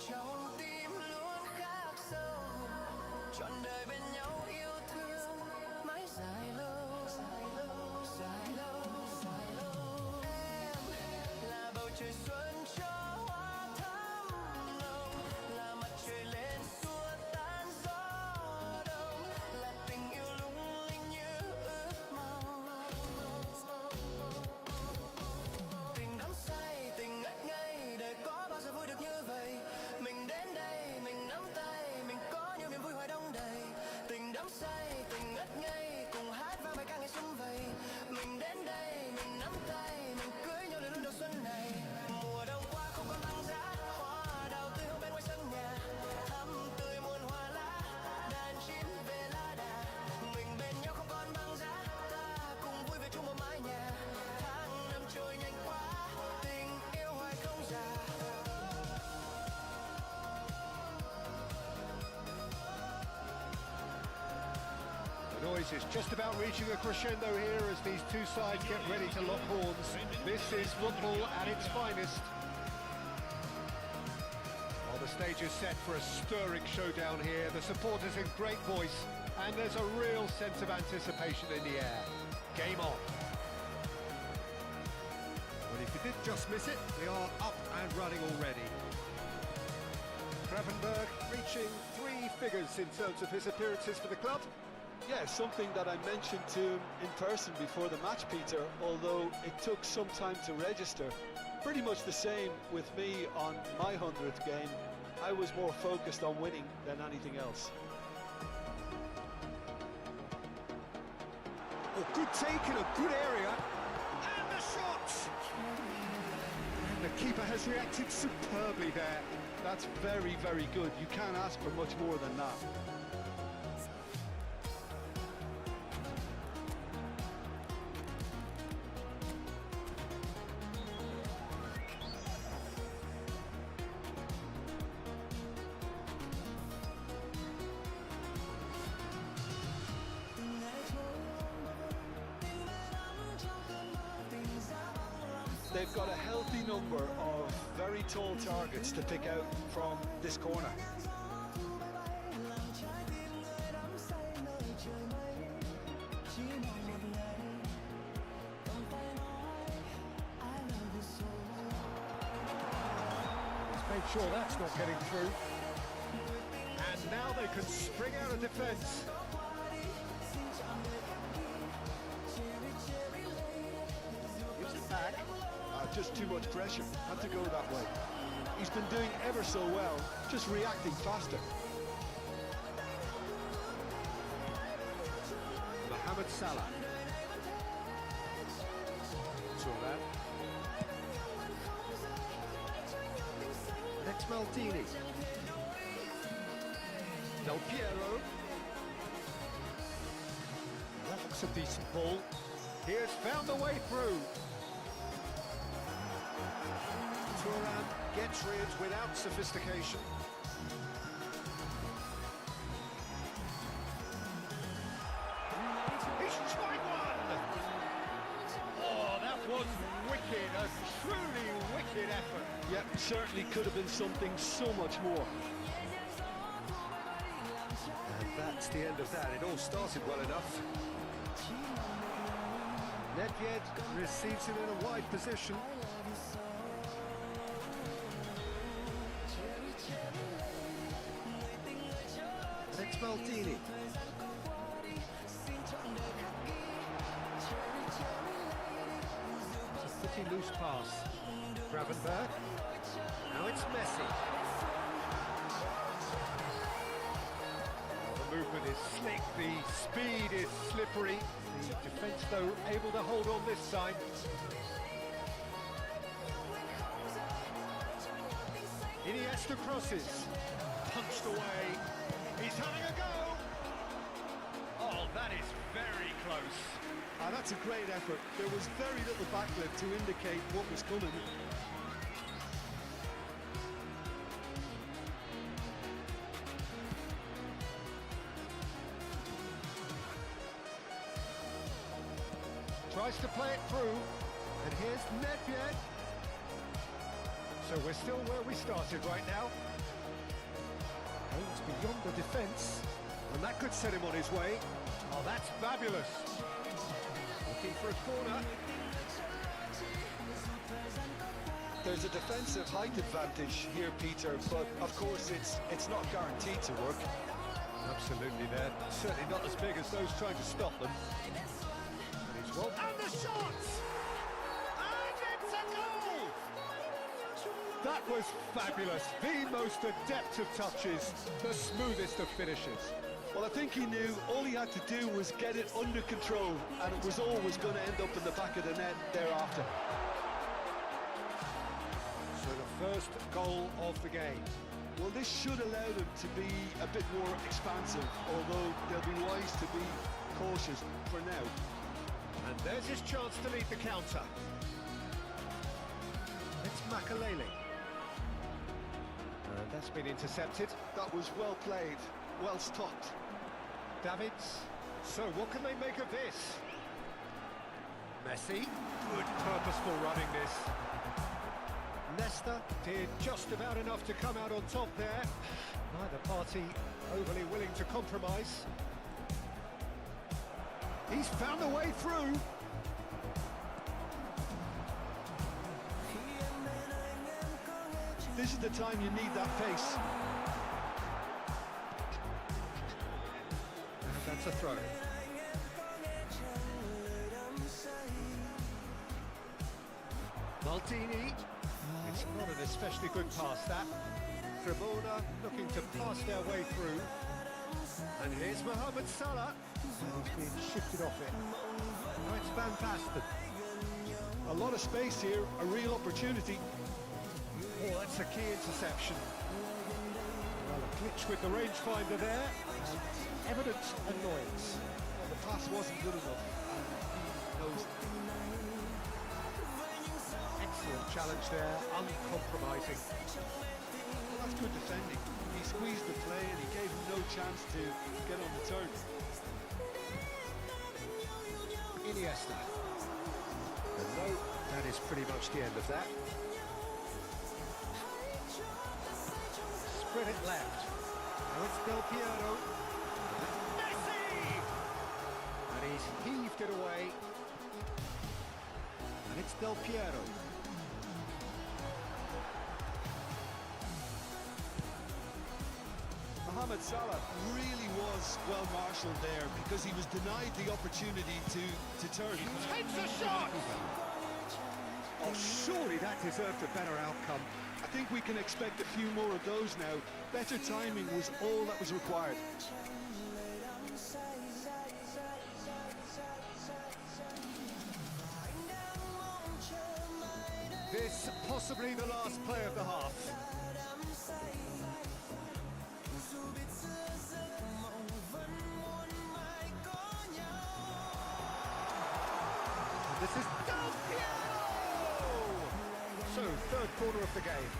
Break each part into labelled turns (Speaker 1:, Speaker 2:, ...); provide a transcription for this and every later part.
Speaker 1: trong tim luôn khắc sâu, trọn đời bên nhau yêu thương mãi dài lâu, dài lâu, dài lâu, dài lâu. Em là bầu trời xuân cho hoa thắm nồng, là mặt trời lên xua tan gió đông, là tình yêu lung linh như ước mong. Tình đắm say, tình ngất ngây, đời có bao giờ vui được như vậy. Mình đến đây, mình nắm tay, mình có nhiều niềm vui hoài đông đầy. Tình đắm say, tình ngất ngây, cùng hát vang bài ca ngày xuân vầy. Mình đến đây, mình nắm tay, mình cưới nhau lên đầu xuân này. Mùa đông qua không còn băng giá, hoa đào tươi hương bên ngoài sân nhà, thắm tươi muôn hoa lá, đàn chim về lá đà. Mình bên nhau không còn băng giá, ta cùng vui về chung một mái nhà. Tháng năm trôi nhanh quá, tình yêu hoài không già.
Speaker 2: The noise is just about reaching a crescendo here as these two sides get ready to lock horns. This is football at its finest. Well, the stage is set for a stirring showdown here. The supporters in great voice, and there's a real sense of anticipation in the air. Game on.
Speaker 3: Well, if you did just miss it, we are up and running already. Gravenberg reaching 3 figures in terms of his appearances for the club.
Speaker 4: Yeah, something that I mentioned to him in person before the match, Peter, although it took some time to register. Pretty much the same with me on my 100th game. I was more focused on winning than anything else.
Speaker 3: Oh, good take in a good area. And the shot!
Speaker 2: And the keeper has reacted superbly there.
Speaker 4: That's very, very good. You can't ask for much more than that. They've got a healthy number of very tall targets to pick out from this corner.
Speaker 2: Let's make sure that's not getting through. And now they can spring out of defence.
Speaker 4: Gives it back. Just too much pressure. Had to go that way. He's been doing ever so well, just reacting faster.
Speaker 2: Mohamed Salah. Turan. Next Maldini. Del Piero. That looks a decent ball. He has found a way through.
Speaker 3: Turan gets rid without sophistication.
Speaker 2: He's tried one! Oh, that was wicked, a truly wicked effort.
Speaker 4: Yeah, certainly could have been something so much more.
Speaker 3: And that's the end of that. It all started well enough.
Speaker 2: Nedved receives him in a wide position.
Speaker 3: Next Maldini.
Speaker 2: It's a pretty loose pass. Gravenberg. Now it's Messi. Oh, the movement is slick, the speed is slippery. The defence, though, able to hold on this time. Iniesta crosses. Punched away. He's having a go! Oh, that is very close.
Speaker 4: That's a great effort. There was very little backlift to indicate what was coming.
Speaker 2: Tries to play it through, and here's Nedved. So we're still where we started right now.
Speaker 3: beyond the defence.
Speaker 2: And that could set him on his way. Oh, that's fabulous. Looking for a corner.
Speaker 4: There's a defensive height advantage here, Peter, but of course it's not guaranteed to work.
Speaker 2: Absolutely there. Certainly not as big as those trying to stop them. And he's well. And the shot! And it's a goal! That was fabulous. The most adept of touches, the smoothest of finishes.
Speaker 4: Well, I think he knew all he had to do was get it under control, and it was always going to end up in the back of the net thereafter.
Speaker 2: So the first goal of the game.
Speaker 4: Well, this should allow them to be a bit more expansive, although they'll be wise to be cautious for now.
Speaker 2: And there's his chance to lead the counter. It's Makalele. And that's been intercepted.
Speaker 4: That was well played, well stopped.
Speaker 2: Davids. So what can they make of this? Messi. Good purposeful running this. Nesta did just about enough to come out on top there. Neither party overly willing to compromise. He's found a way through.
Speaker 4: This is the time you need that pace.
Speaker 2: And that's a throw. Maldini. It's not an especially good pass, that. Cremona looking to pass their way through. And here's Mohamed Salah. And he's being shifted off it. Now it's Van Basten.
Speaker 4: A lot of space here, a real opportunity.
Speaker 2: Oh, that's a key interception. Well, a glitch with the rangefinder there. And evident annoyance.
Speaker 4: Well, the pass wasn't good enough. And he knows it.
Speaker 2: Excellent challenge there, uncompromising.
Speaker 4: Well, that's good defending. He squeezed the play and he gave him no chance to get on the turn.
Speaker 2: Iniesta. And no, that is pretty much the end of that. Spread it left. Now it's Del Piero. Messi! And he's heaved it away. And it's Del Piero.
Speaker 4: Mohamed Salah really was well marshalled there because he was denied the opportunity to turn.
Speaker 2: Takes a shot! Oh, surely that deserved a better outcome.
Speaker 4: I think we can expect a few more of those now. Better timing was all that was required.
Speaker 2: This possibly the last play of the half. And this is Del Piero! So, third quarter of the game.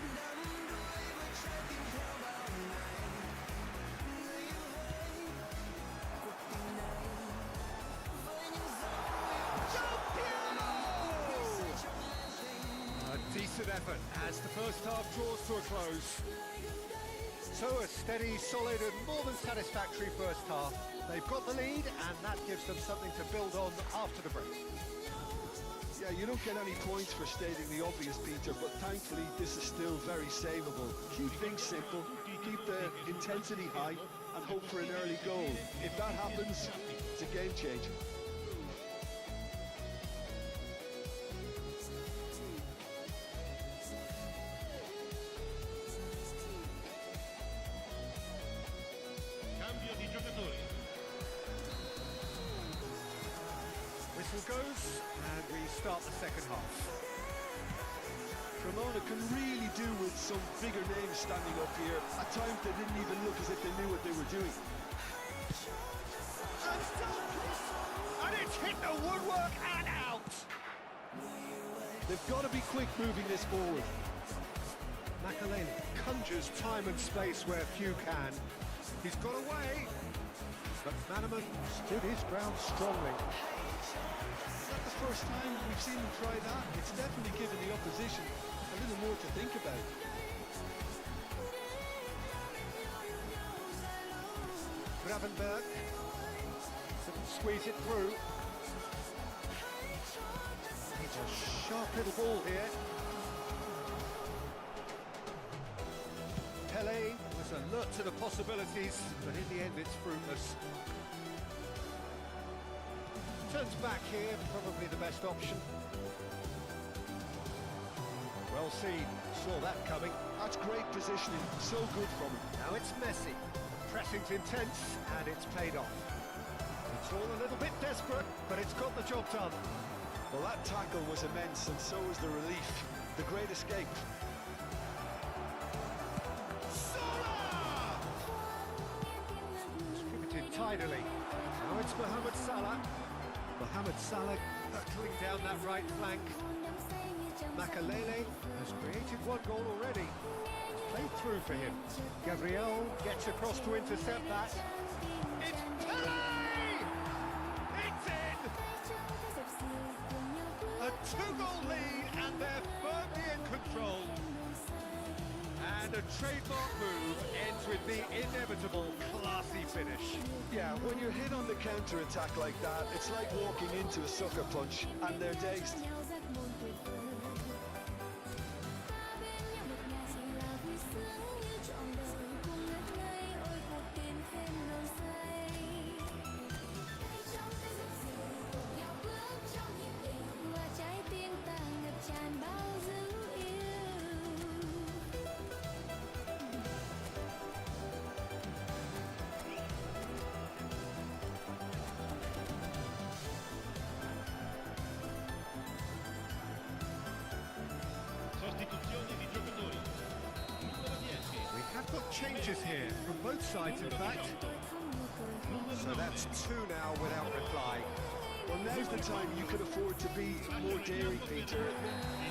Speaker 2: A decent effort as the first half draws to a close. So a steady, solid and more than satisfactory first half. They've got the lead and that gives them something to build on after the break.
Speaker 4: Yeah, you don't get any points for stating the obvious, Peter, but thankfully this is still very savable. Keep things simple, keep the intensity high and hope for an early goal. If that happens, it's a game changer.
Speaker 2: Whistle goes, and we start the second half.
Speaker 4: Cremona can really do with some bigger names standing up here. At times they didn't even look as if they knew what they were doing.
Speaker 2: And it's hit the woodwork and out!
Speaker 4: They've got to be quick moving this forward.
Speaker 2: Makalele conjures time and space where few can. He's got away, but Manaman stood his ground strongly.
Speaker 4: Is that the first time we've seen him try that? It's definitely given the opposition a little more to think about.
Speaker 3: Gravenberg. Couldn't squeeze it through. It's a sharp little ball here. Pele was alert to the possibilities, but in the end it's fruitless. Turns back here, probably the best option. Well seen, saw that coming.
Speaker 4: That's great positioning, so good from him.
Speaker 3: Now it's Messi. Pressing's intense, and it's paid off. It's all a little bit desperate, but it's got the job done.
Speaker 4: Well, that tackle was immense, and so was the relief. The great escape.
Speaker 3: Salah! Distributed tidily. Now it's Mohamed Salah. Mohamed Salah hurtling down that right flank. Makalele has created one goal already. It's played through for him. Gabriel gets across to intercept that. It's Pele! It's in! A two-goal lead, and they're firmly in control. And a trademark move ends with the inevitable classy finish.
Speaker 4: Yeah, when you're hit on the counter-attack like that, it's like walking into a sucker punch, and they're dazed.
Speaker 3: We have got changes here from both sides, in fact. So that's two now without reply.
Speaker 4: Well, now's the time you could afford to be more daring, Peter.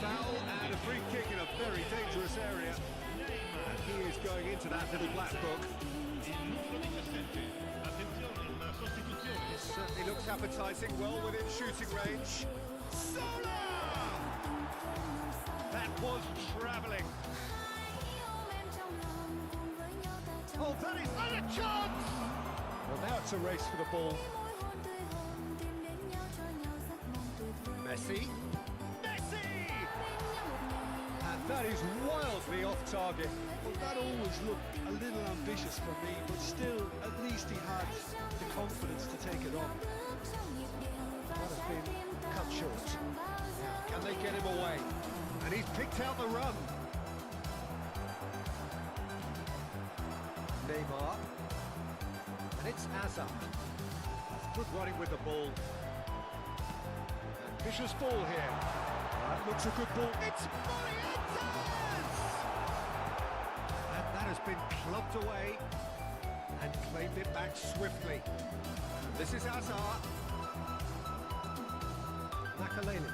Speaker 3: Foul and a free kick in a very dangerous area. And he is going into that little black book. It certainly looks appetising, well within shooting range. Salah! That was travelling. Oh, that is not a chance! Well, now it's a race for the ball. Messi. Messi! And that is wildly off target.
Speaker 4: Well, that always looked a little ambitious for me, but still, at least he had the confidence to take it on.
Speaker 3: That has been cut short. Can they get him away? And he's picked out the run. Neymar. And it's Hazard. Good running with the ball. Ambitious ball here. That looks a good ball. It's Morientes! And that has been clubbed away and claimed it back swiftly. This is Hazard. Makalele.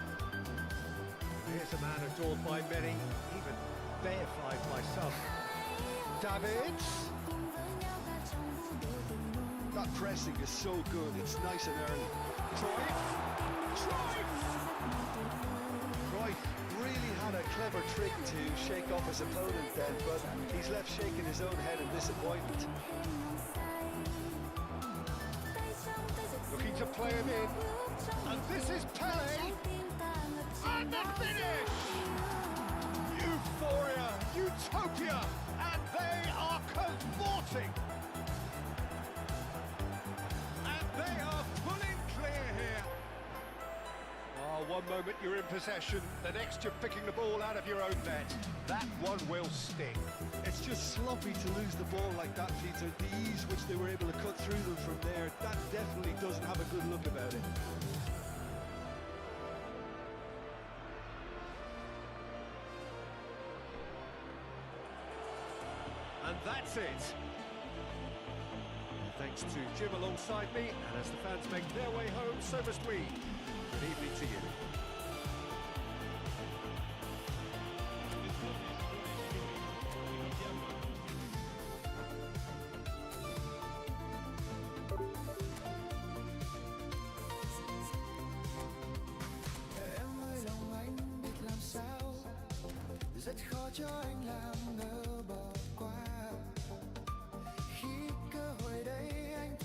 Speaker 3: Here's a man adored by many, even deified by some. Davids.
Speaker 4: That pressing is so good, it's nice and early.
Speaker 3: Cruyff.
Speaker 4: Cruyff really had a clever trick to shake off his opponent then, but he's left shaking his own head in disappointment.
Speaker 3: Looking to play him in. And this is Pele. And the finish! Euphoria, utopia, and they are cavorting. And they are pulling clear here. Oh, one moment you're in possession, the next you're picking the ball out of your own net. That one will sting.
Speaker 4: It's just sloppy to lose the ball like that, Peter. The ease which they were able to cut through them from there, that definitely doesn't have a good look about it.
Speaker 3: And that's it. Thanks to Jim alongside me, and as the fans make their way home, so must we. Good evening to you.
Speaker 1: Em ơi lòng anh biết làm sao, rất khó cho anh làm ngờ bỏ qua. Khi cơ hội đây anh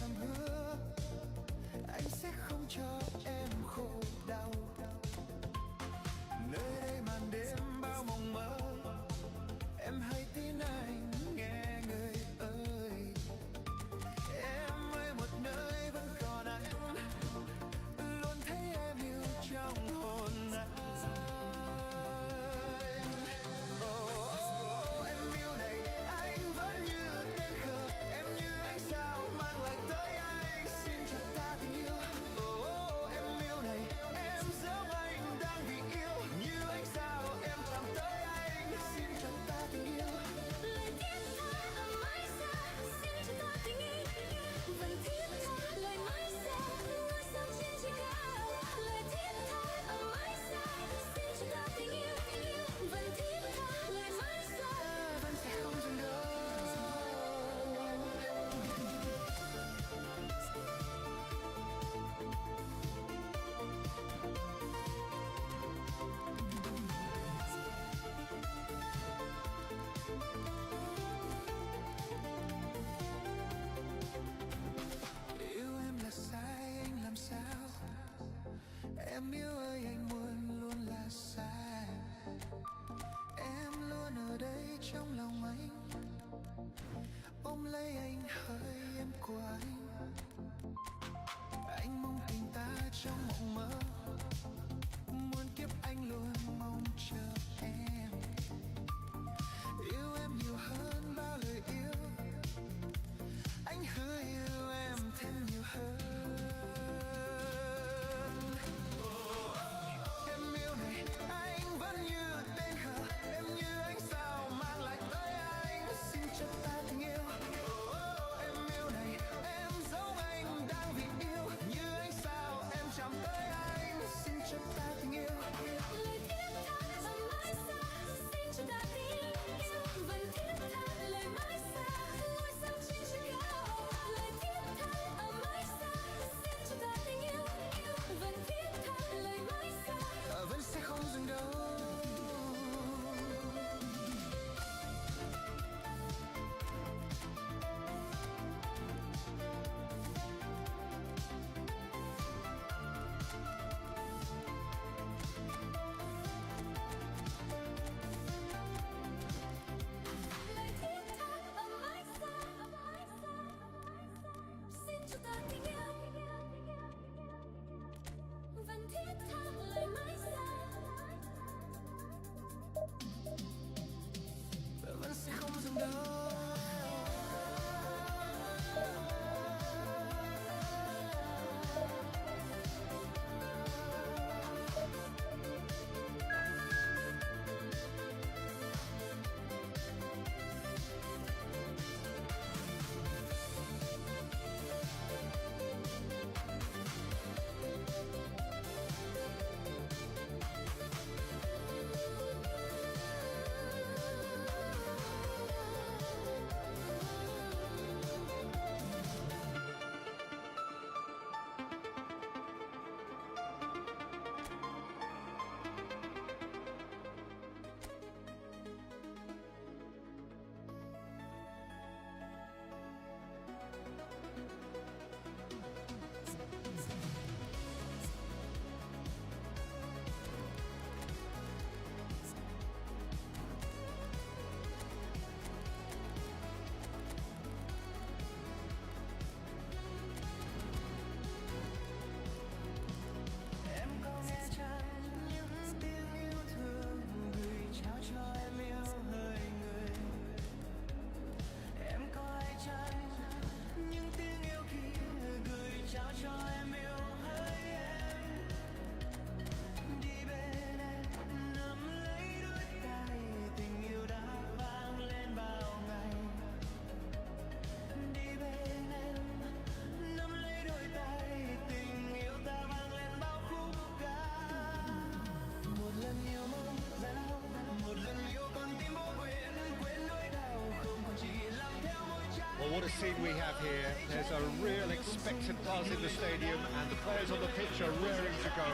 Speaker 3: scene we have here. There's a real expectant buzz in the stadium, and the players on the pitch are raring to go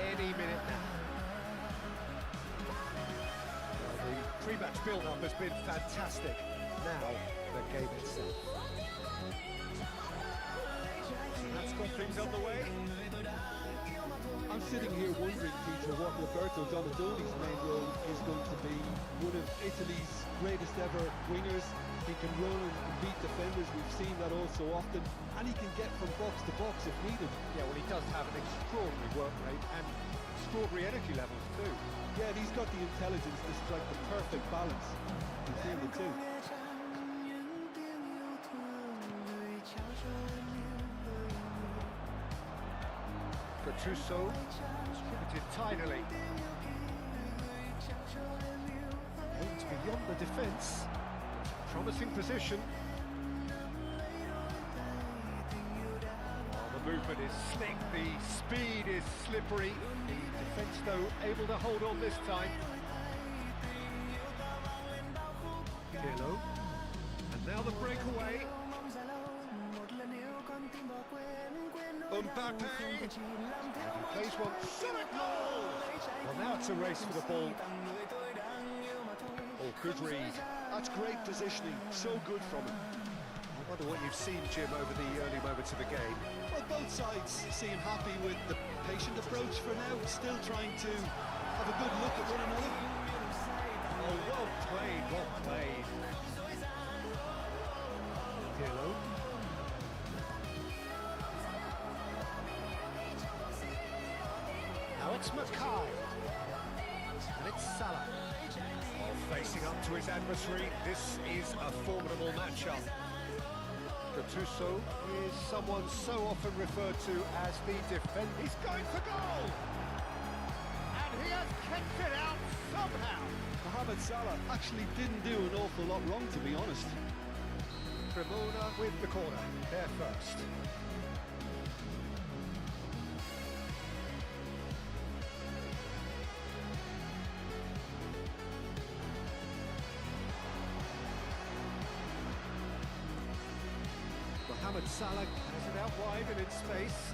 Speaker 3: any minute now. Well, the pre-match build-up has been fantastic. Now, the game itself. So that's got things on the way.
Speaker 4: I'm sitting here wondering, Peter, what Roberto Donadoni's main role is going to be. One of Italy's greatest ever wingers. He can run and beat defenders. We've seen that all so often. And he can get from box to box if needed.
Speaker 3: Yeah, well, he does have an extraordinary work rate and extraordinary energy levels too.
Speaker 4: Yeah, and he's got the intelligence to strike the perfect balance between the two.
Speaker 3: Gattuso distributed tidily. Aims beyond the defence. Promising position. Oh, the movement is slick, the speed is slippery. The defence, though, able to hold on this time. Pirlo. And now the breakaway. Mbappe! And he plays one solid goal! Well, now it's a race for the ball. Oh, good read.
Speaker 4: That's great positioning, so good from him.
Speaker 3: I wonder what you've seen, Jim, over the early moments of the game.
Speaker 4: Well, both sides seem happy with the patient approach for now, still trying to have a good look at one another.
Speaker 3: Oh, well played, well played. Pirlo. Now it's Mackay. And it's Salah. Oh, facing up to his adversary, this is a formidable matchup. Gattuso is someone so often referred to as the defender. He's going for goal! And he has kept it out somehow.
Speaker 4: Mohamed Salah actually didn't do an awful lot wrong, to be honest.
Speaker 3: Cremona with the corner, there first. Mohamed Salah has it out wide and in space.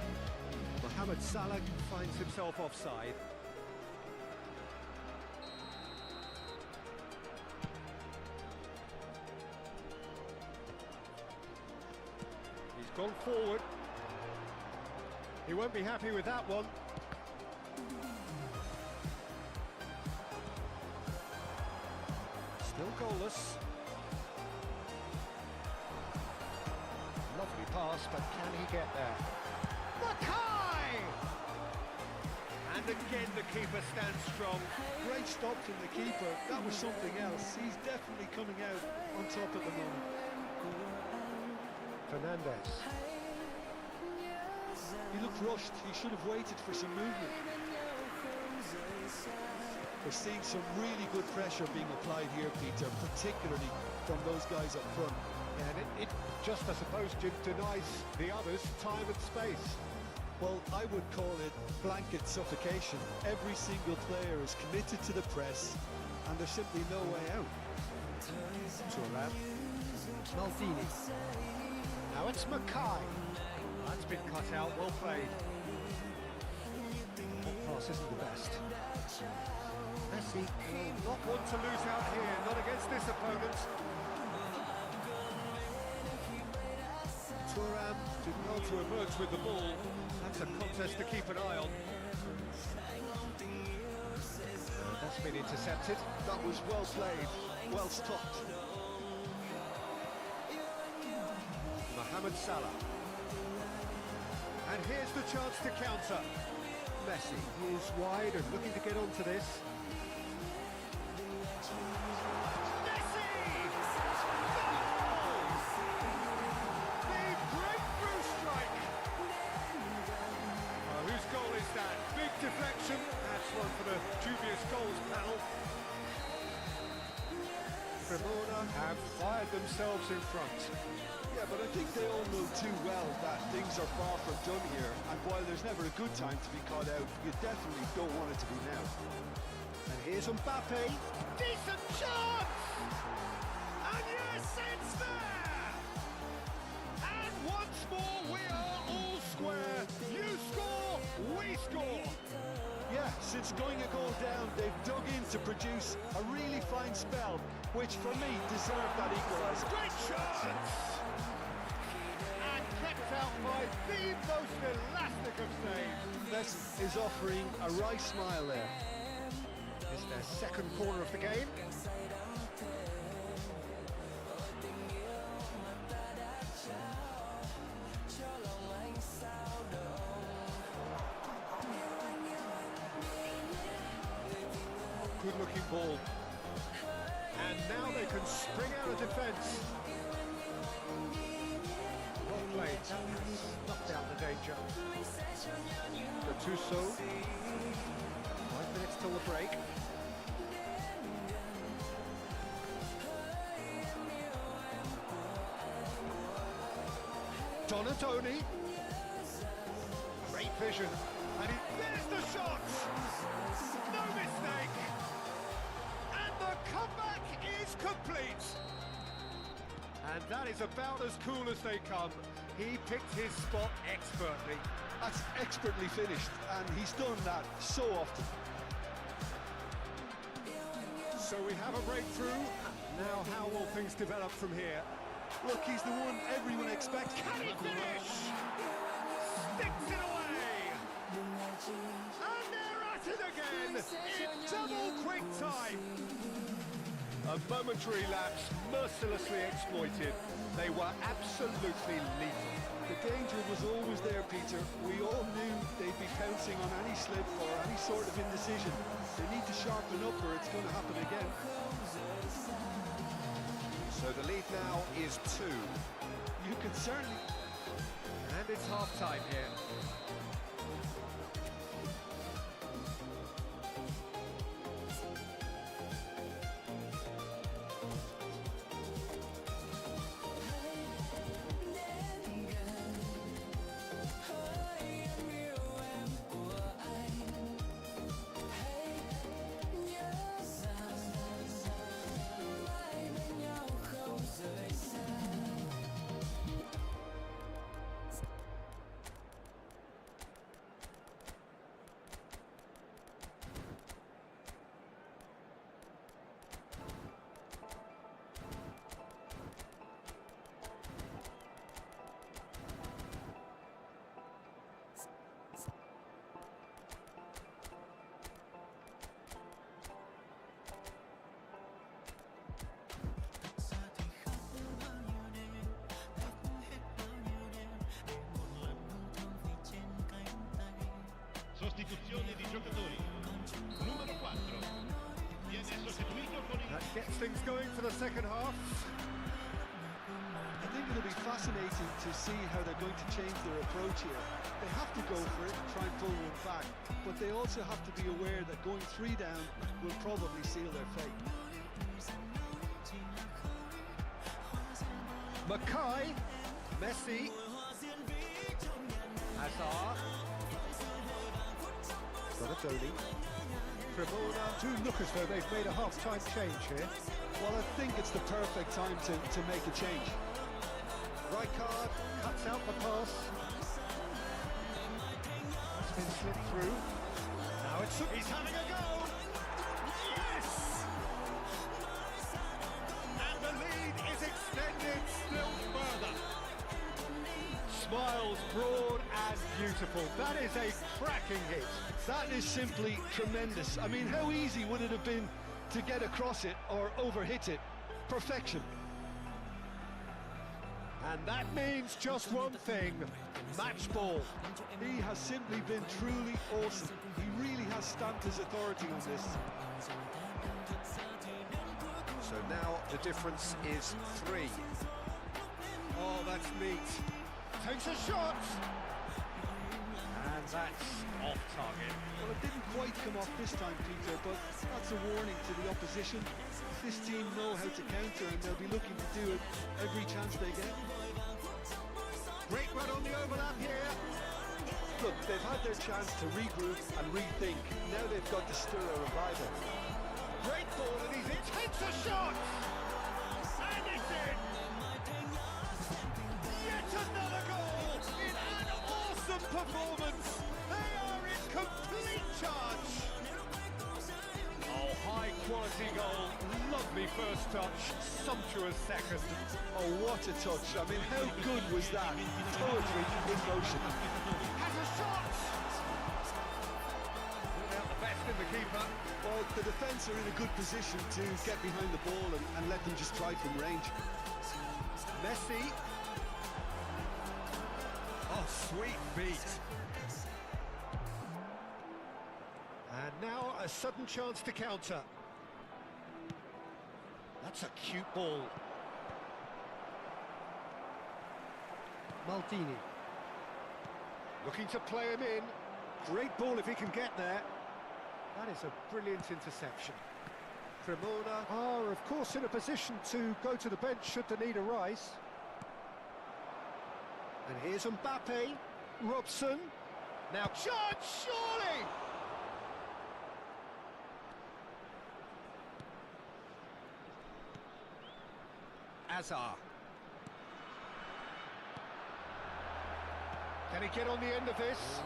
Speaker 3: Mohamed Salah finds himself offside. He's gone forward. He won't be happy with that one. Still goalless. Lovely pass, but can he get there? Mackay! And again the keeper stands strong.
Speaker 4: Great stop from the keeper, that was something else. He's definitely coming out on top at the moment.
Speaker 3: Fernandez.
Speaker 4: He looked rushed, he should have waited for some movement. We're seeing some really good pressure being applied here, Peter, particularly from those guys up front.
Speaker 3: And it just, I suppose, Jim, denies the others time and space.
Speaker 4: Well, I would call it blanket suffocation. Every single player is committed to the press, and there's simply no way out.
Speaker 3: Thuram. Maldini. Now it's Mackay. That's been cut out, well played. That pass isn't the best. Messi will not want to lose out here, not against this opponent. Thuram did well to emerge with the ball. That's a contest to keep an eye on. That's been intercepted.
Speaker 4: That was well played, well stopped.
Speaker 3: Mohamed Salah. And here's the chance to counter. Messi is wide and looking to get onto this. Big deflection, that's one for the dubious goals panel. Cremona have fired themselves in front.
Speaker 4: Yeah, but I think they all know too well that things are far from done here, and while there's never a good time to be caught out, you definitely don't want it to be now.
Speaker 3: And here's Mbappe. Decent chance! And yes, it's there! Once more, we are all square. You score, we score.
Speaker 4: Yeah, since going a goal down, they've dug in to produce a really fine spell, which for me deserved that equaliser.
Speaker 3: Great chance! And kept out by the most elastic of saves.
Speaker 4: Messi is offering a right smile there.
Speaker 3: It's their second corner of the game. Good-looking ball. And now they can spring out of defence. Well played. Knocked out the danger. Gattuso. 5 minutes till the break. Donatoni. Great vision. And there's the shot! No mistake! And the comeback is complete! And that is about as cool as they come. He picked his spot expertly.
Speaker 4: That's expertly finished, and he's done that so often.
Speaker 3: So we have a breakthrough. Now how will things develop from here?
Speaker 4: Look, he's the one everyone expects.
Speaker 3: Can he finish? Sticks it away! And they're at it again in double quick time. A momentary lapse mercilessly exploited. They were absolutely lethal.
Speaker 4: The danger was always there, Peter. We all knew they'd be pouncing on any slip or any sort of indecision. They need to sharpen up or it's going to happen again.
Speaker 3: So the lead now is 2.
Speaker 4: You can certainly...
Speaker 3: And it's half-time here.
Speaker 5: Sostituzione di giocatori. Numero 4. Viene sostituito con il...
Speaker 3: That gets things going for the second half.
Speaker 4: I think it'll be fascinating to see how they're going to change their approach here. They have to go for it and try and pull one back, but they also have to be aware that going 3 down will probably seal their fate.
Speaker 3: Mackay, Messi, Hazard, Donatoni, Cremona. Do look as though they've made a half-time change here.
Speaker 4: Well, I think it's the perfect time to make a change.
Speaker 3: Rijkaard cuts out the pass. It's been slipped through. Now he's having a go. Yes! And the lead is extended still further. Smiles broad and beautiful. That is a cracking hit.
Speaker 4: That is simply tremendous. I mean, how easy would it have been to get across it or overhit it? Perfection.
Speaker 3: And that means just one thing, match ball.
Speaker 4: He has simply been truly awesome. He really has stamped his authority on this.
Speaker 3: So now the difference is 3. Oh, that's neat. Takes a shot. And that's off target.
Speaker 4: Well, it didn't quite come off this time, Peter, but that's a warning to the opposition. This team know how to counter and they'll be looking to do it every chance they get.
Speaker 3: Great run on the overlap here.
Speaker 4: Look, they've had their chance to regroup and rethink. Now they've got to stir a revival.
Speaker 3: Great ball and he takes a shot. And it's in. Yet another performance. They are in complete charge. Oh, high quality goal. Lovely first touch. Sumptuous second.
Speaker 4: Oh, what a touch. I mean, how good was that? Poetry in motion.
Speaker 3: Has a shot. Pulled out the best in the keeper.
Speaker 4: Well, the defence are in a good position to get behind the ball and let them just try from range.
Speaker 3: Messi. Oh, sweet feet. And now a sudden chance to counter. That's a cute ball. Maldini. Looking to play him in. Great ball if he can get there. That is a brilliant interception. Cremona are, of course, in a position to go to the bench should the need arise. And here's Mbappe. Robson. Now, shot, surely! Azar. Can he get on the end of this?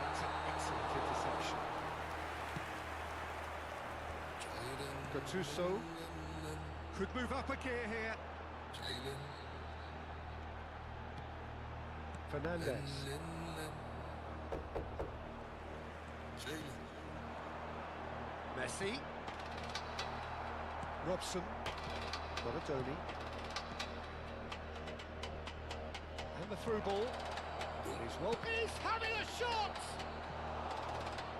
Speaker 3: That's an excellent interception. Gattuso could move up a gear here. Fernandez. Messi. Robson. Donatoni. And the through ball. He's having a shot!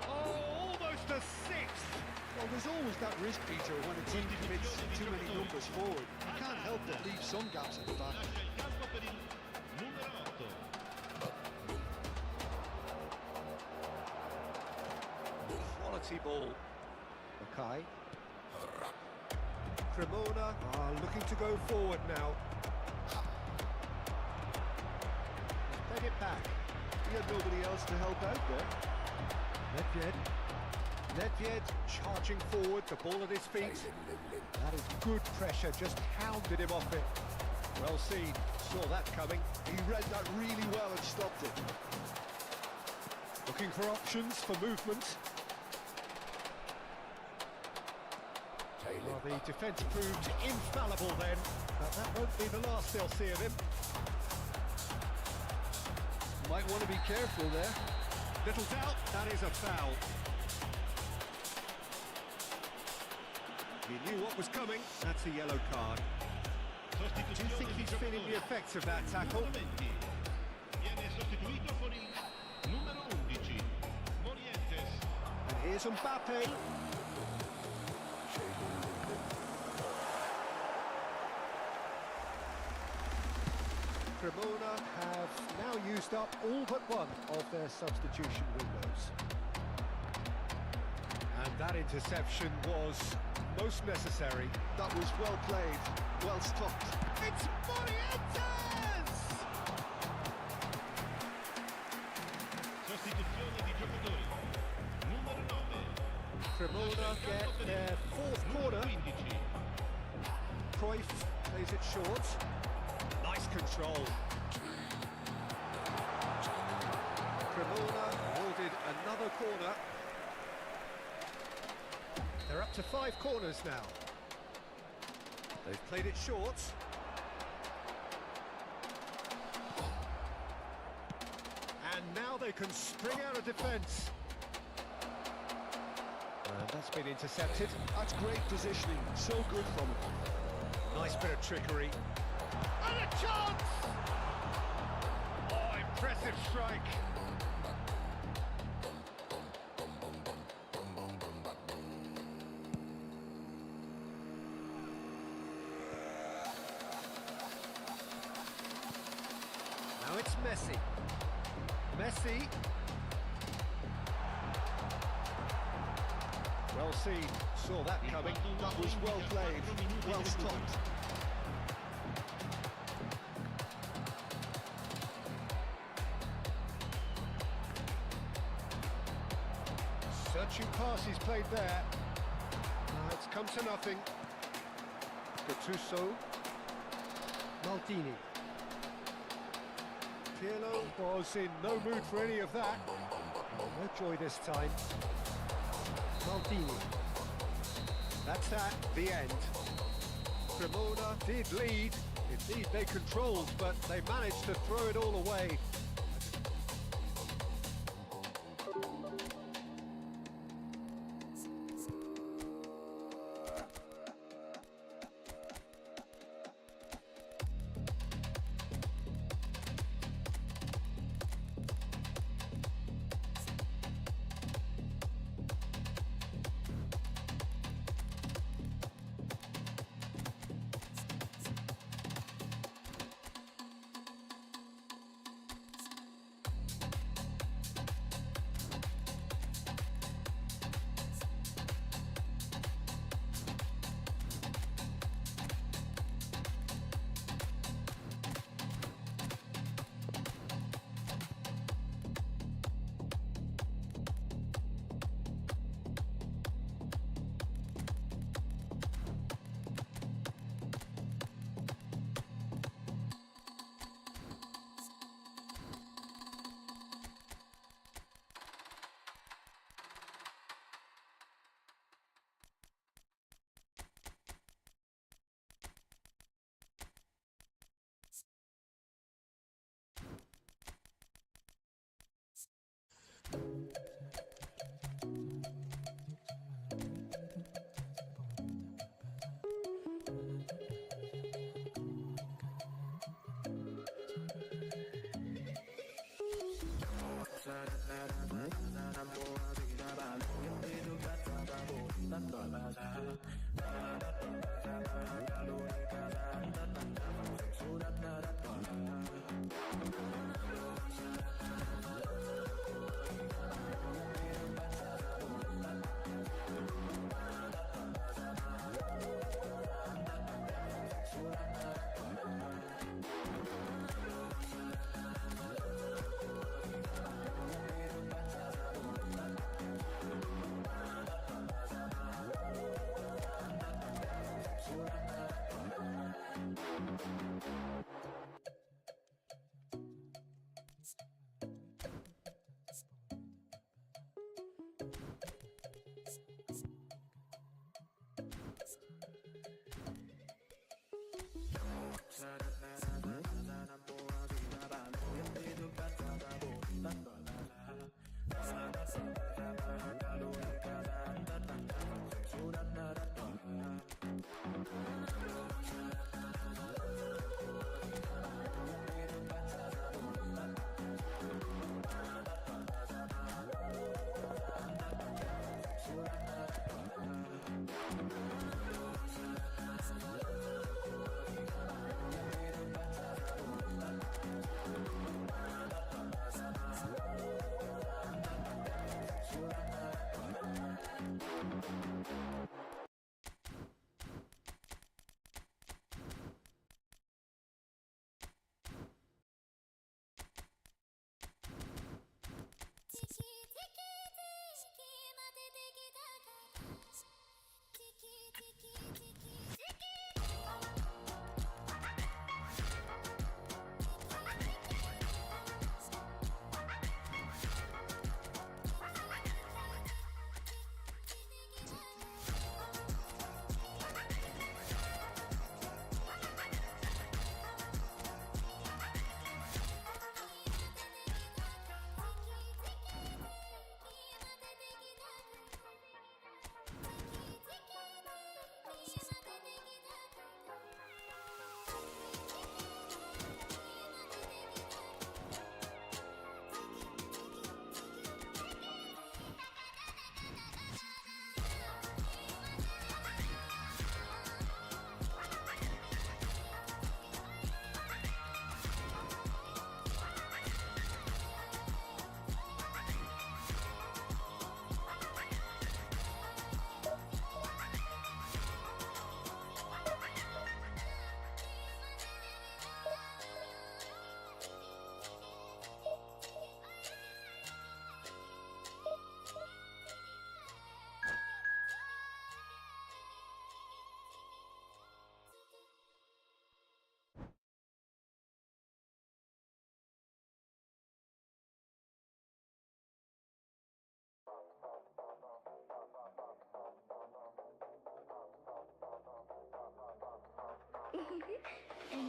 Speaker 3: Oh, almost a sixth!
Speaker 4: Well, there's always that risk, Peter, when a team commits too many numbers forward. You can't help but leave some gaps at the back.
Speaker 5: Lascia il campo per il numero 8.
Speaker 3: Quality ball. Makai. Cremona are looking to go forward now. He's fed it back.
Speaker 4: He had nobody else to help out there.
Speaker 3: Nedved charging forward, the ball at his feet. That is good pressure, just hounded him off it. Well seen, saw that coming.
Speaker 4: He read that really well and stopped it.
Speaker 3: Looking for options for movement. Well, the defence proved infallible then, but that won't be the last they'll see of him.
Speaker 4: Might want to be careful there.
Speaker 3: Little doubt, that is a foul. He knew what was coming, that's a yellow card. Do you think he's feeling the effects of that tackle?
Speaker 5: Viene sostituito con il numero 11, Morientes.
Speaker 3: And here's Mbappe. Cremona have now used up all but one of their substitution windows. And that interception was most necessary.
Speaker 4: That was well played, well stopped.
Speaker 3: It's Morientes!
Speaker 5: Sostituzione di giocatori. Numero 9.
Speaker 3: Cremona get their fourth corner.
Speaker 5: 15.
Speaker 3: Cruyff plays it short. Nice control. Cremona awarded another corner. They're up to 5 corners now. They've played it short. And now they can spring out of defence. And that's been intercepted.
Speaker 4: That's great positioning, so good from him.
Speaker 3: Nice bit of trickery. And a chance! Oh, impressive strike. Now it's Messi. Messi. Well seen, saw that coming.
Speaker 4: That was well played, well stopped.
Speaker 3: Searching pass he's played there. It's come to nothing. Gattuso. Maldini. Pirlo was in no mood for any of that. Oh, no joy this time. Maldini. That's that, the end. Cremona did lead. Indeed, they controlled, but they managed to throw it all away.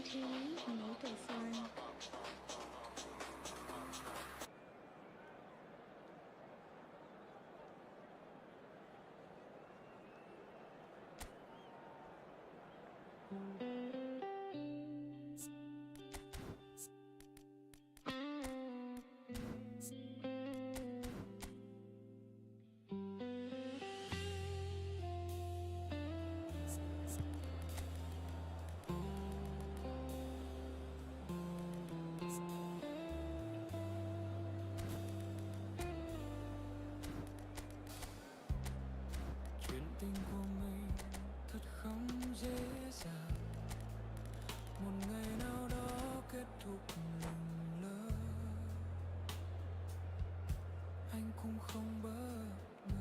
Speaker 6: Trên TV thì lấy tờ sai.
Speaker 1: Chuyện tình của mình thật không dễ dàng. Một ngày nào đó kết thúc lừng lơ, anh cũng không bất ngờ.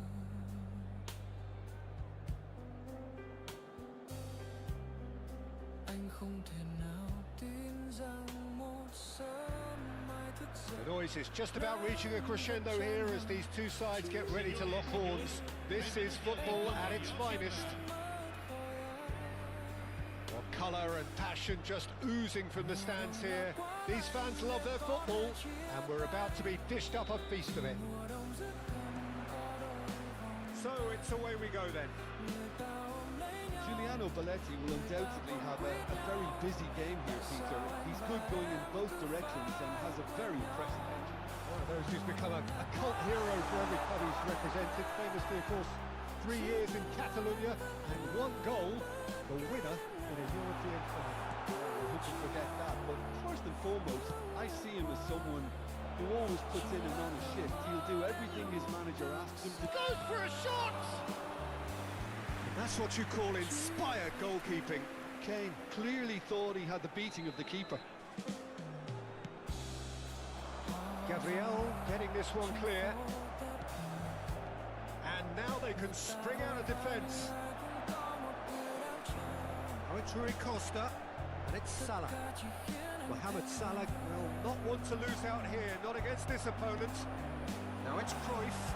Speaker 1: Anh không thể nào tin rằng một sớm mai thức
Speaker 2: The
Speaker 1: dậy.
Speaker 2: noise is just about reaching a crescendo here as these two sides get ready to lock horns. This is football at its finest. What colour and passion just oozing from the stands here. These fans love their football, and we're about to be dished up a feast of it.
Speaker 3: So it's away we go then.
Speaker 4: Giuliano Belletti will undoubtedly have a very busy game here, Peter. He's good going in both directions and has a very impressive engine.
Speaker 2: One of those who's become a cult hero for every club he's represented. Famously, of course, 3 years in Catalonia and 1 goal, the winner in a European final.
Speaker 4: Who can forget that? But first and foremost, I see him as someone who always puts in an honest shift. He'll do everything his manager asks him to do.
Speaker 2: Goes for a shot!
Speaker 3: That's what you call inspired goalkeeping.
Speaker 4: Kane clearly thought he had the beating of the keeper.
Speaker 2: Gabriel getting this one clear. And now they can spring out of defence.
Speaker 3: Now it's Rui Costa, and it's Salah. Mohamed Salah will not want to lose out here, not against this opponent. Now it's Cruyff.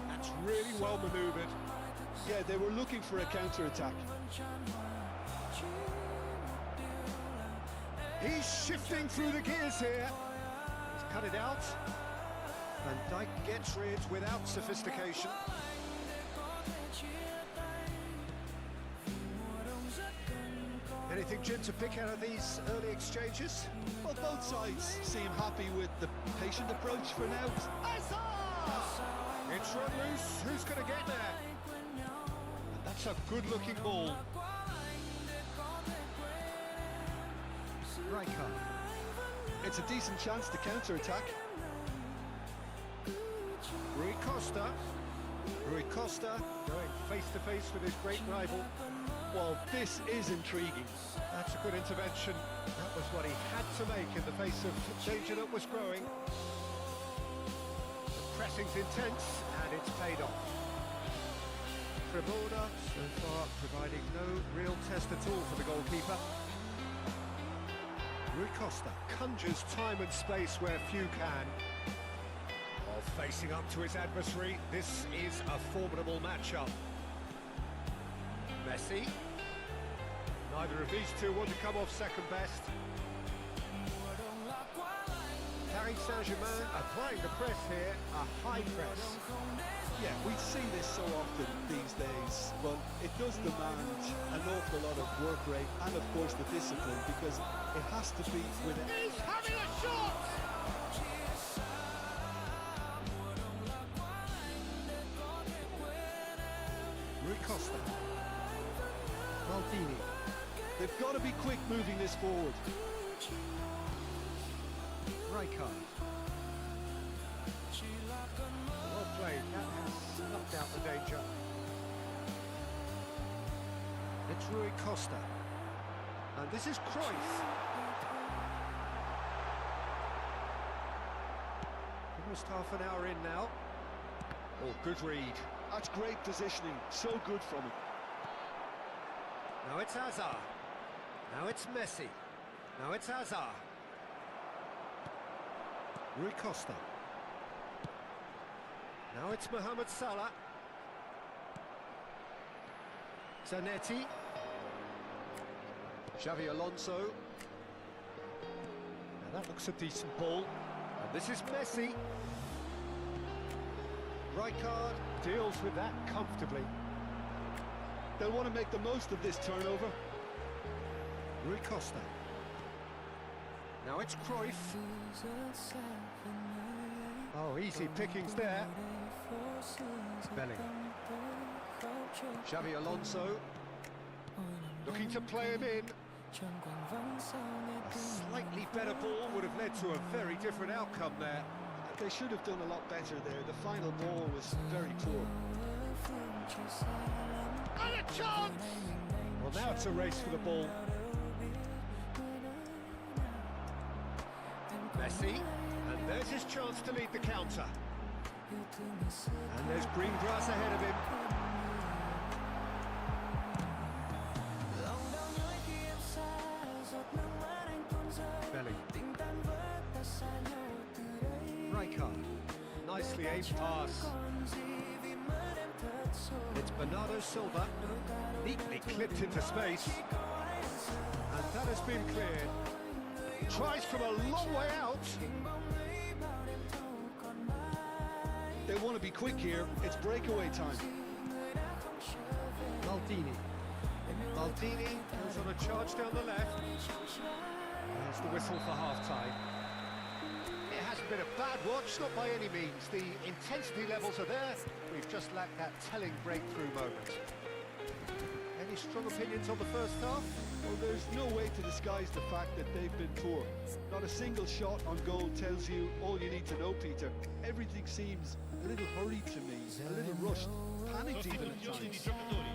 Speaker 2: That's really well manoeuvred.
Speaker 4: Yeah, they were looking for a counter-attack.
Speaker 2: He's shifting through the gears here. He's cut it out.
Speaker 3: Van Dijk gets rid without sophistication. Anything, Jim, to pick out of these early exchanges?
Speaker 4: Well, both sides seem happy with the patient approach for now.
Speaker 2: It's run loose. Who's going to get there? And that's a good-looking ball.
Speaker 3: Rijkaard.
Speaker 4: It's a decent chance to counter-attack.
Speaker 3: Rui Costa. Rui Costa going face-to-face with his great rival.
Speaker 4: Well, this is intriguing.
Speaker 2: That's a good intervention. That was what he had to make in the face of danger that was growing. The pressing's intense, and it's paid off.
Speaker 3: Cremona so far providing no real test at all for the goalkeeper. Rui Costa
Speaker 2: Conjures time and space where few can. While facing up to his adversary, this is a formidable matchup. Messi. Neither of these two want to come off second best. Paris Saint-Germain applying the press here, a high press.
Speaker 4: Yeah, we see this so often these days, but it does demand an awful lot of work rate and, of course, the discipline, because it has to be with it.
Speaker 2: He's having a shot!
Speaker 3: Rui Costa. Maldini.
Speaker 4: They've got to be quick moving this forward.
Speaker 3: Rijkaard.
Speaker 2: Well played, that has knocked out the danger.
Speaker 3: It's Rui Costa. And this is Cruyff. Almost half an hour in now.
Speaker 2: Oh, good read.
Speaker 4: That's great positioning, so good from him.
Speaker 3: Now it's Hazard. Now it's Messi. Now it's Hazard. Rui Costa. Now it's Mohamed Salah. Zanetti. Xavi Alonso. Now that looks a decent ball. And this is Messi. Rijkaard deals with that comfortably.
Speaker 4: They'll want to make the most of this turnover.
Speaker 3: Rui Costa. Now it's Cruyff. Oh, easy pickings there. Belling. Xavi Alonso. Looking to play him in. A slightly better ball would have led to a very different outcome there.
Speaker 4: They should have done a lot better there. The final ball was very poor.
Speaker 3: And a chance! Well, now it's a race for the ball. Messi, and there's his chance to lead the counter. And there's green grass ahead of him. Belling. Rijkaard. Nicely aimed pass. It's Bernardo Silva. Neatly clipped into space. And that has been cleared. Tries from a long way out.
Speaker 4: They want to be quick here. It's breakaway time.
Speaker 3: Maldini. Maldini goes on a charge down the left. There's the whistle for half-time. It hasn't been a bad watch, not by any means. The intensity levels are there. We've just lacked that telling breakthrough moment. Any strong opinions on the first half?
Speaker 4: Well, there's no way to disguise the fact that they've been poor. Not a single shot on goal tells you all you need to know, Peter. Everything seems a little hurried to me, a little rushed, panicked even at
Speaker 5: Sostituzioni di
Speaker 4: times.
Speaker 5: giocatori.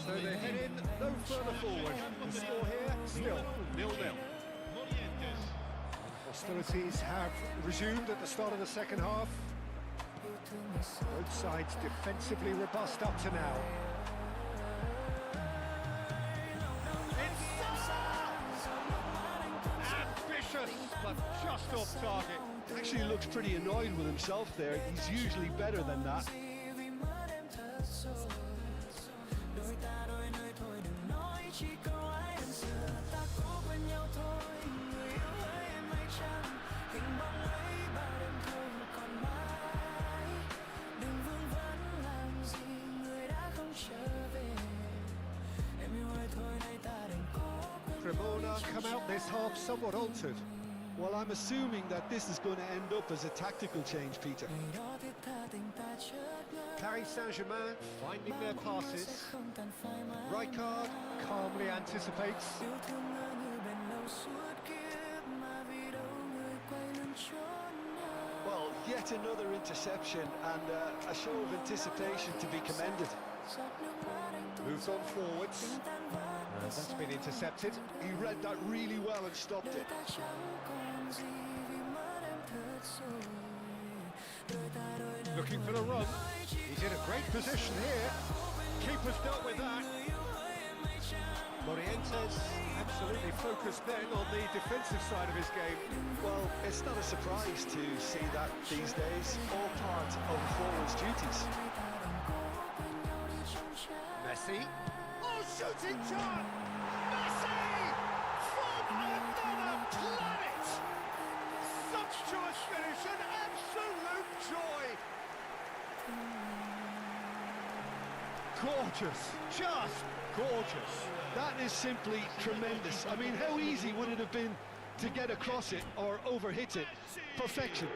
Speaker 3: So they head in no further forward. The score here, still 0-0.
Speaker 5: Morientes.
Speaker 3: Hostilities have resumed at the start of the second half. Both sides defensively robust up to now. Ambitious, but just off target.
Speaker 4: Actually looks pretty annoyed with himself there. He's usually better than that.
Speaker 3: Cremona come out this half somewhat altered.
Speaker 4: Well, I'm assuming that this is going to end up as a tactical change, Peter.
Speaker 3: Paris Saint-Germain finding their passes. Rijkaard calmly anticipates.
Speaker 4: Well, yet another interception and a show of anticipation to be commended.
Speaker 3: Moves on forwards. And that's been intercepted.
Speaker 4: He read that really well and stopped it.
Speaker 3: Looking for the run. He's in a great position here. Keeper's dealt with that. Morientes absolutely focused then on the defensive side of his game.
Speaker 4: Well, it's not a surprise to see that these days, all part of a forward's duties.
Speaker 3: Messi. Oh, shooting chance! Messi! From another planet! Sumptuous finish, an absolute joy! Gorgeous, just gorgeous.
Speaker 4: That is simply tremendous. I mean, how easy would it have been to get across it or overhit it? Perfection.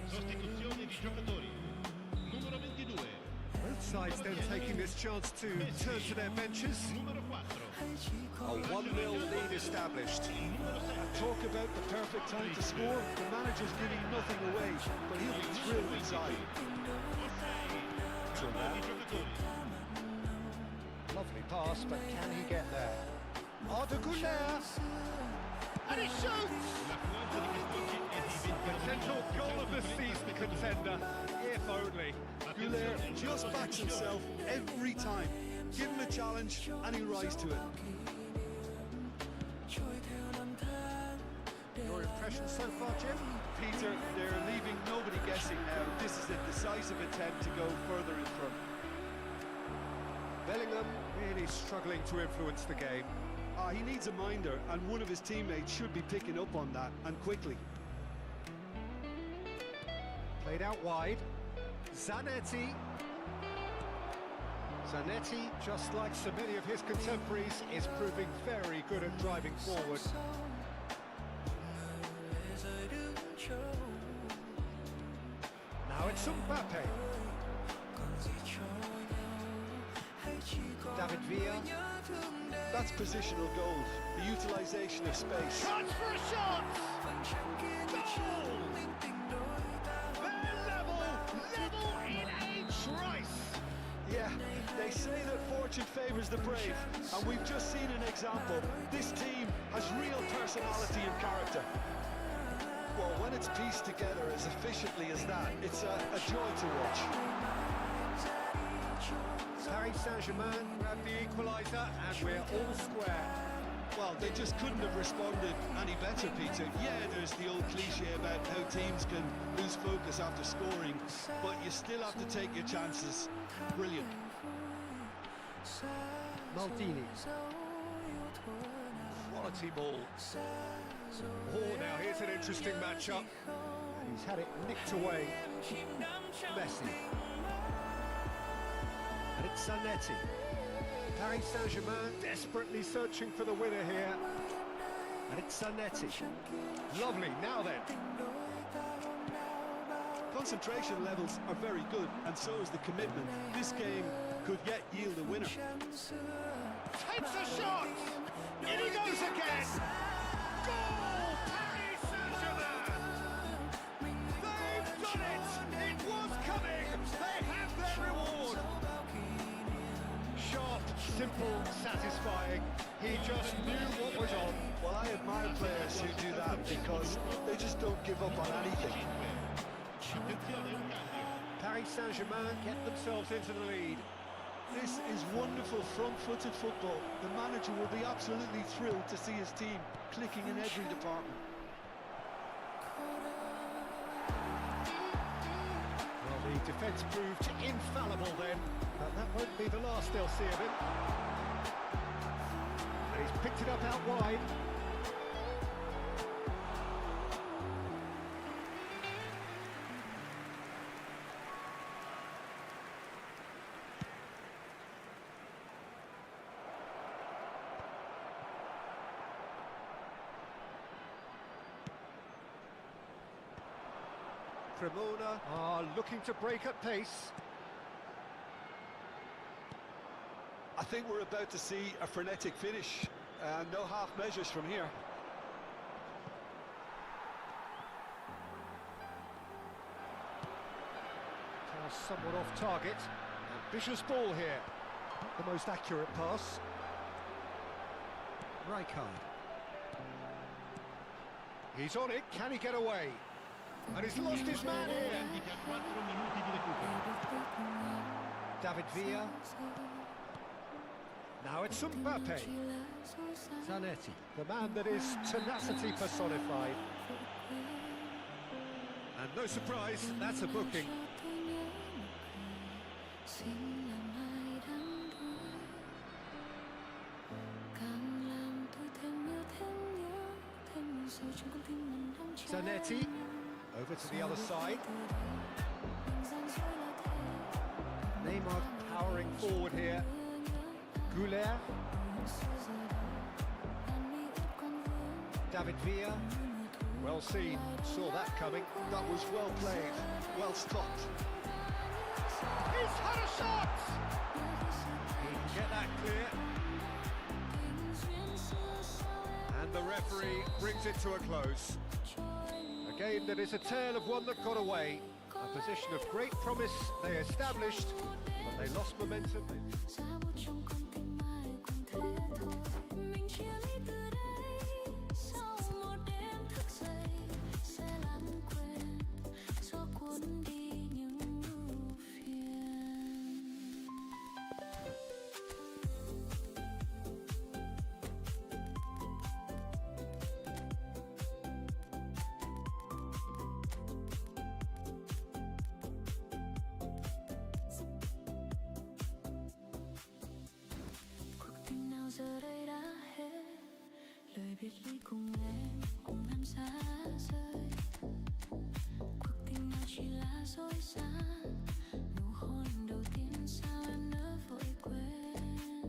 Speaker 5: Sostituzioni di giocatori. Numero 22.
Speaker 3: Both sides then taking this chance to turn to their benches.
Speaker 5: Numero 4.
Speaker 2: A 1-0 lead established.
Speaker 4: Talk about the perfect time to score. The manager's giving nothing away, but he'll be thrilled inside.
Speaker 3: Lovely pass, but can he get there? Arda Güler! And he shoots! Potential goal of the season contender, if only.
Speaker 4: Güler just backs himself every time. Give him a challenge and he'll rise to it.
Speaker 3: Your impression so far, Jim?
Speaker 4: Peter, they're leaving nobody guessing now. This is a decisive attempt to go further in front.
Speaker 3: Bellingham really struggling to influence the game.
Speaker 4: He needs a minder, and one of his teammates should be picking up on that, and quickly.
Speaker 3: Played out wide. Zanetti. Zanetti, just like so many of his contemporaries, is proving very good at driving forward. Now it's Mbappe. David Villa.
Speaker 4: That's positional gold, the utilisation of space.
Speaker 3: Chance for a shot! Goal! They're level in a trice!
Speaker 4: Yeah, they say that fortune favours the brave, and we've just seen an example. This team has real personality and character. Well, when it's pieced together as efficiently as that, it's a joy to watch.
Speaker 3: Paris Saint-Germain grab the equaliser, and we're all square.
Speaker 4: Well, they just couldn't have responded any better, Peter. Yeah, there's the old cliche about how teams can lose focus after scoring, but you still have to take your chances. Brilliant.
Speaker 3: Maldini. Quality ball. Oh, now here's an interesting matchup. And he's had it nicked away. Messi. And it's Zanetti. Paris Saint-Germain desperately searching for the winner here. And it's Zanetti. Lovely, now then.
Speaker 4: Concentration levels are very good, and so is the commitment. This game could yet yield a winner.
Speaker 3: Takes a shot! In he goes again! Goal! Paris Saint-Germain! They've done it! It was coming! They have their reward! Sharp, simple, satisfying. He just knew what was on.
Speaker 4: Well, I admire players who do that because they just don't give up on anything.
Speaker 3: Paris Saint-Germain get themselves into the lead.
Speaker 4: This is wonderful front-footed football. The manager will be absolutely thrilled to see his team clicking in every department.
Speaker 3: Well, the defence proved infallible then, but that won't be the last they'll see of him. And he's picked it up out wide. Cremona are looking to break at pace.
Speaker 4: I think we're about to see a frenetic finish. No half measures from here.
Speaker 3: Pass somewhat off target. Ambitious ball here. The most accurate pass. Rijkaard. He's on it. Can he get away? And he's lost his man here. David Villa. Now it's Mbappe. Zanetti, the man that is tenacity personified. And no surprise, that's a booking. Zanetti, over to the other side. Neymar powering forward here. Güler. David Villa. Well seen, saw that coming.
Speaker 4: That was well played, well stopped.
Speaker 3: He's had a shot! He can get that clear. And the referee brings it to a close. A game that is a tale of one that got away. A position of great promise they established, but they lost momentum.
Speaker 7: Giờ đây đã hết lời biệt ly cùng em xa rời. Cuộc tình nào chỉ là dối gian, nụ hôn đầu tiên sao em nỡ vội quên.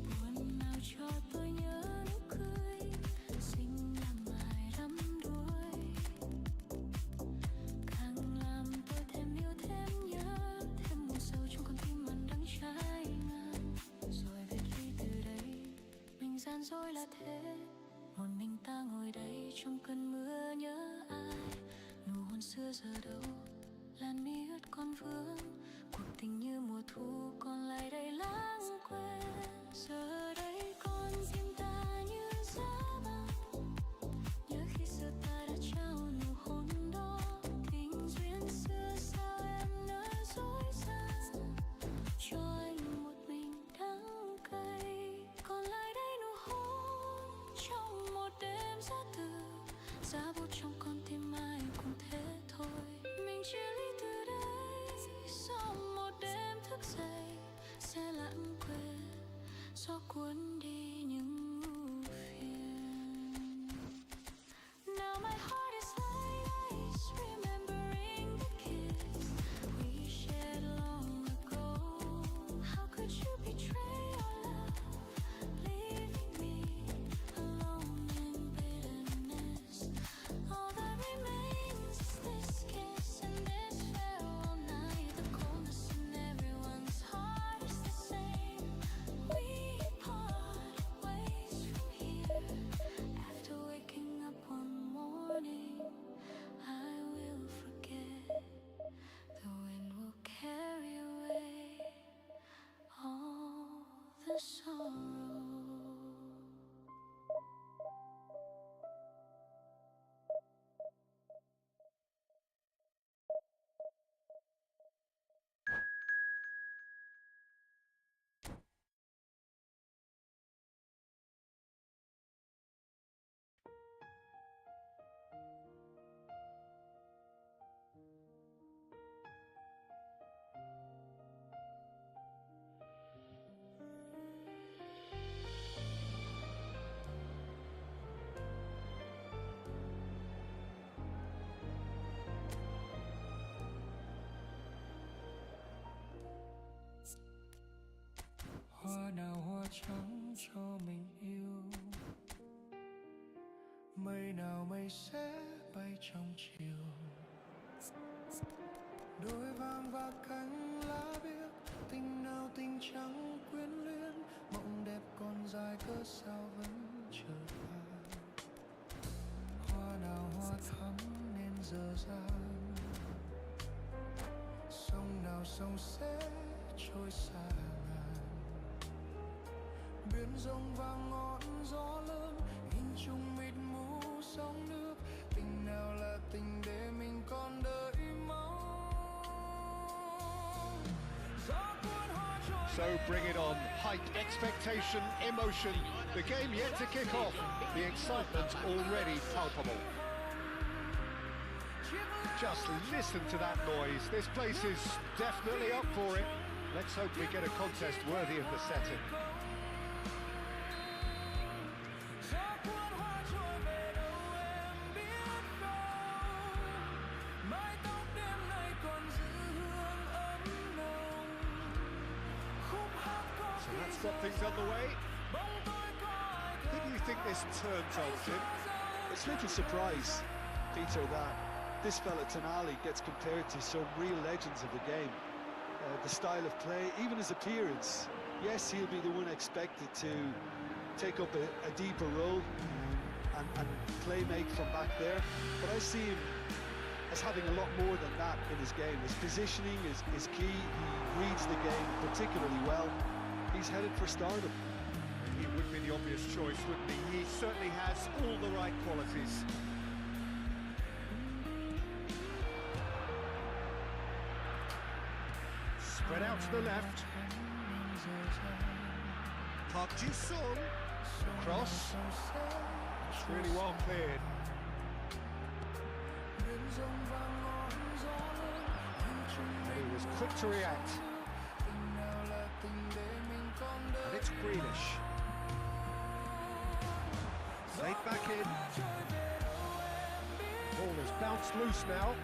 Speaker 7: Buồn nào cho tôi nhớ nụ cười xinh làm ai đắm đuối, càng làm tôi thêm yêu thêm nhớ, thêm mùa sâu trong con tim mặn đắng cháy ngang. Rồi biệt ly từ đây, mình gian dối là thế. Một mình ta ngồi đây trong cơn mưa nhớ ai. Nụ hôn xưa giờ đâu, làn mi ướt còn vương. Cuộc tình như mùa thu còn lại đây lãng quên. Giờ đây con tim ta như giá băng, nhớ khi xưa ta đã trao nụ hôn đó. Tình duyên xưa sao em nỡ dối gian, cho anh một mình đắng cay. Còn lại đây nụ hôn trong một đêm giá từ, giá bút trong con tim ai cũng thế thôi. Mình chia ly từ đây, sau một đêm thức dậy sẽ lãng quên, gió cuốn đi những ưu phiền. Now my heart is like ice, remembering the kiss we shared long ago. How could you betray our love, leaving me alone in bitterness? All that remains is this kiss and this farewell night. The coldness in everyone's heart is the same. We part ways from here. After waking up one morning, I will forget. The wind will carry away all the sorrow.
Speaker 8: Hoa nào hoa trắng cho mình yêu, mây nào mây sẽ bay trong chiều. Đôi vàng và cánh lá biếc, tình nào tình trắng quyến luyến. Mộng đẹp còn dài cớ sao vẫn chờ ta. Hoa nào hoa thắm nên dở dang, sông nào sông sẽ trôi xa ngàn. Biển rộng vàng ngọn gió lớn, in chung mịt mù sóng nước. Tình nào là tình để mình còn đợi mong. Gió cuốn hoa trôi.
Speaker 3: So bring it on. Height, expectation, emotion. The game yet to kick off. The excitement already palpable. Just listen to that noise. This place is definitely up for it. Let's hope we get a contest worthy of the setting. So that's got things underway. Who do you think this turns out, Jim?
Speaker 4: It's a little surprise, Peter, that this fella Tonali gets compared to some real legends of the game. The style of play, even his appearance. Yes, he'll be the one expected to take up a deeper role and play make from back there, but I see him as having a lot more than that in his game. His positioning is key. He reads the game particularly well. He's headed for stardom.
Speaker 3: He would be the obvious choice, wouldn't he? He certainly has all the right qualities. Spread out to the left. Park Ji-sung. Cross. It's really well cleared. He was quick to react. And it's Greenish. Played back in. Ball has bounced loose now.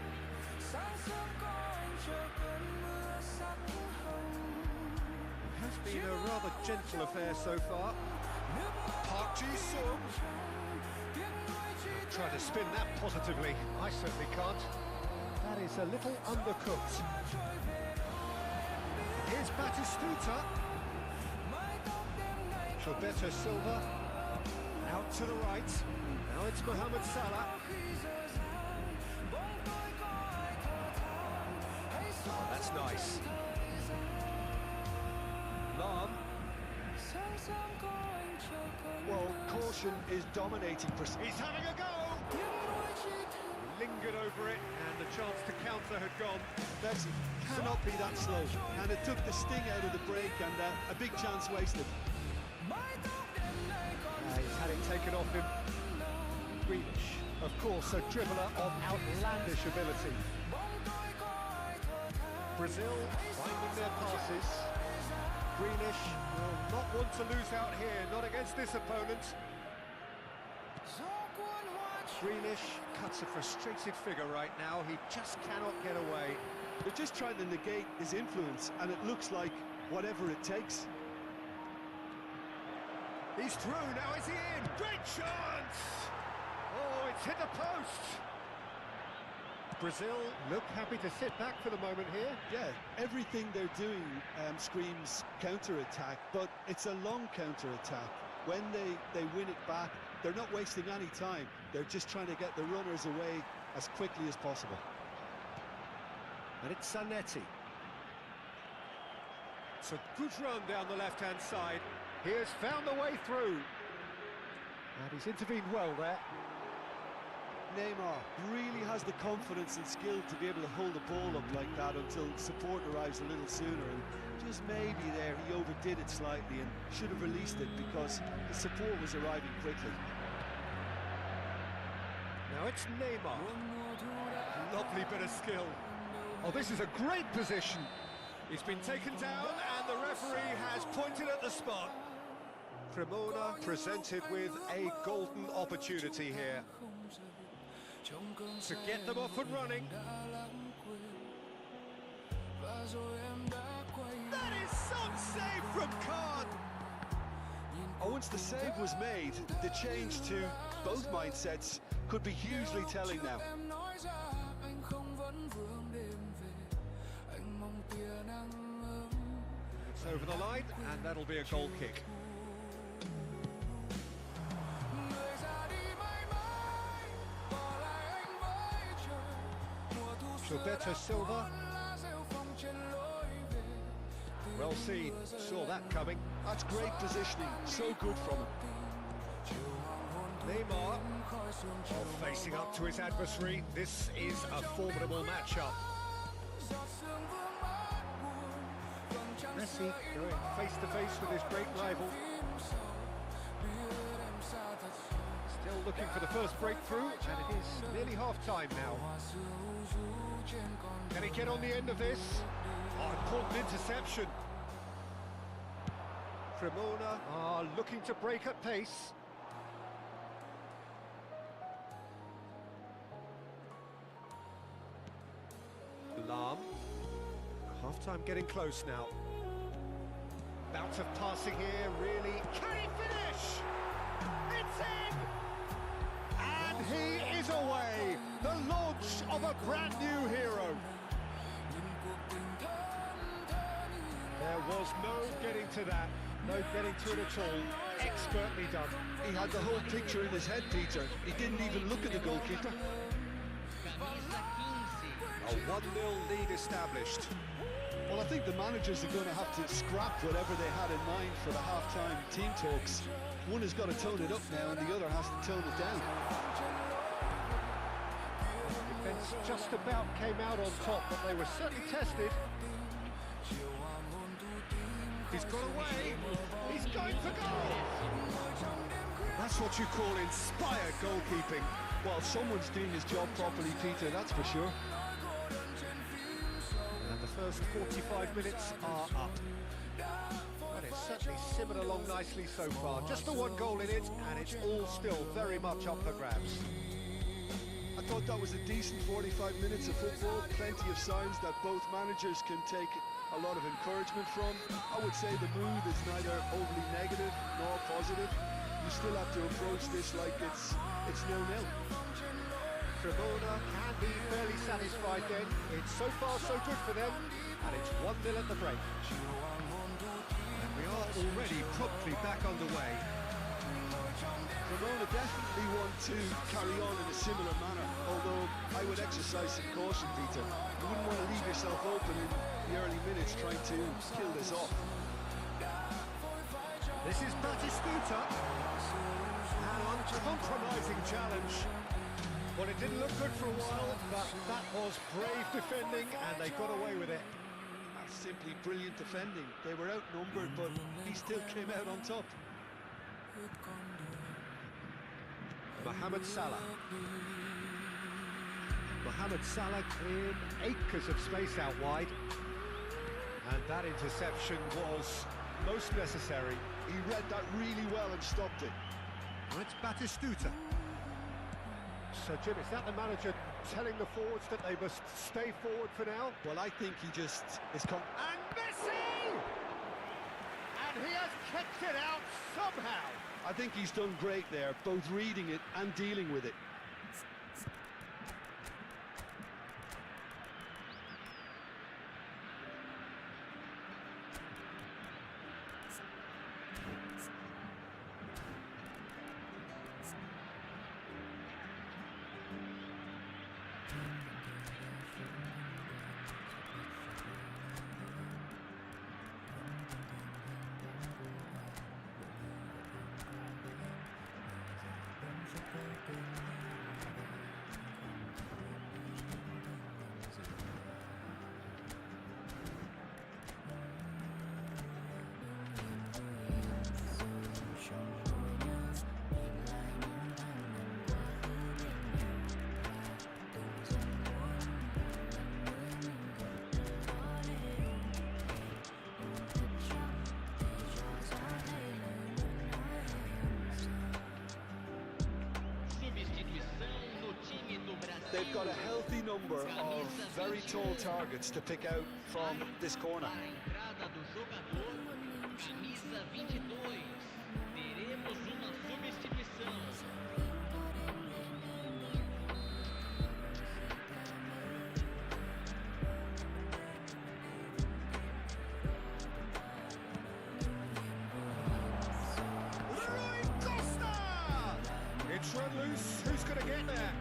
Speaker 3: It has been a rather gentle affair so far. Park Ji-sung. Try to spin that positively. I certainly can't. That is a little undercooked. Here's Batistuta. Gilberto Silva. Out to the right. Now it's Mohamed Salah. Oh, that's nice. Lam.
Speaker 4: Well, caution is dominating.
Speaker 3: He's having a go! He lingered over it, and the chance to counter had gone.
Speaker 4: That cannot be that slow, and it took the sting out of the break, and a big chance wasted.
Speaker 3: He's had it taken off him. Greenish, of course, a dribbler of outlandish ability. Brazil finding their passes. Greenish will not want to lose out here, not against this opponent. Greenish cuts a frustrated figure right now. He just cannot get away.
Speaker 4: They're just trying to negate his influence, and it looks like whatever it takes.
Speaker 3: He's through, now is he in? Great chance! Oh, it's hit the post! Brazil look happy to sit back for the moment here.
Speaker 4: Yeah, everything they're doing screams counter-attack, but it's a long counter-attack. When they win it back, they're not wasting any time. They're just trying to get the runners away as quickly as possible.
Speaker 3: And it's Zanetti. It's a good run down the left-hand side. He has found the way through. And he's intervened well there.
Speaker 4: Neymar really has the confidence and skill to be able to hold the ball up like that until support arrives a little sooner, and just maybe there he overdid it slightly and should have released it because the support was arriving quickly.
Speaker 3: Now it's Neymar. Lovely bit of skill. Oh, this is a great position. He's been taken down and the referee has pointed at the spot. Cremona presented with a golden opportunity here to get them off and running. That is some save from Khan.
Speaker 4: Oh, once the save was made, the change to both mindsets could be hugely telling now.
Speaker 3: It's over the line, and that'll be a goal kick. Gilberto Silva. Well seen, saw that coming.
Speaker 4: That's great positioning, so good from him.
Speaker 3: Neymar, facing up to his adversary. This is a formidable matchup. Messi going face to face with his great rival. Still looking for the first breakthrough, and it is nearly half-time now. Can he get on the end of this? Oh, important interception. Cremona are looking to break at pace. Lam. Half-time getting close now. Bout of passing here, really. Can he finish? It's in! And
Speaker 2: And he is away! The launch of a brand new hero! There was no getting to that, no getting to it at all. Expertly done.
Speaker 4: He had the whole picture in his head, Peter. He didn't even look at the goalkeeper.
Speaker 3: A 1-0 lead established.
Speaker 4: Well, I think the managers are going to have to scrap whatever they had in mind for the half-time team talks. One has got to tone it up now and the other has to tone it down.
Speaker 2: Defence just about came out on top, but they were certainly tested.
Speaker 3: He's got away.
Speaker 2: He's going for goal!
Speaker 3: That's what you call inspired goalkeeping.
Speaker 4: Well, someone's doing his job properly, Peter, that's for sure.
Speaker 2: And the first 45 minutes are up. But it's certainly simmered along nicely so far. Just the one goal in it, and it's all still very much up for grabs.
Speaker 4: I thought that was a decent 45 minutes of football. Plenty of signs that both managers can take a lot of encouragement from. I would say the mood is neither overly negative nor positive. You still have to approach this like it's 0-0.
Speaker 2: Cremona can be fairly satisfied then. It's so far so good for them, and it's 1-0 at the break.
Speaker 3: And we are already promptly back underway.
Speaker 4: Cremona definitely want to carry on in a similar manner, although I would exercise some caution, Peter. You wouldn't want to leave yourself open in the early minutes trying to kill this off.
Speaker 2: This is Batistuta. An uncompromising challenge. Well, it didn't look good for a while, but that was brave defending, and they got away with it.
Speaker 4: That's simply brilliant defending. They were outnumbered, but he still came out on top.
Speaker 2: Mohamed Salah. Mohamed Salah in acres of space out wide. And that interception was most necessary.
Speaker 4: He read that really well and stopped it.
Speaker 3: Now it's Batistuta.
Speaker 2: So, Jim, is that the manager telling the forwards that they must stay forward for now?
Speaker 4: Well, I think he just is...
Speaker 2: And Messi! And he has kicked it out somehow.
Speaker 4: I think he's done great there, both reading it and dealing with it. They've got a healthy number of very tall targets to pick out from this corner.
Speaker 9: Entrada do jogador, camisa 22. Teremos uma substituição.
Speaker 2: It's run loose. Who's going to get there?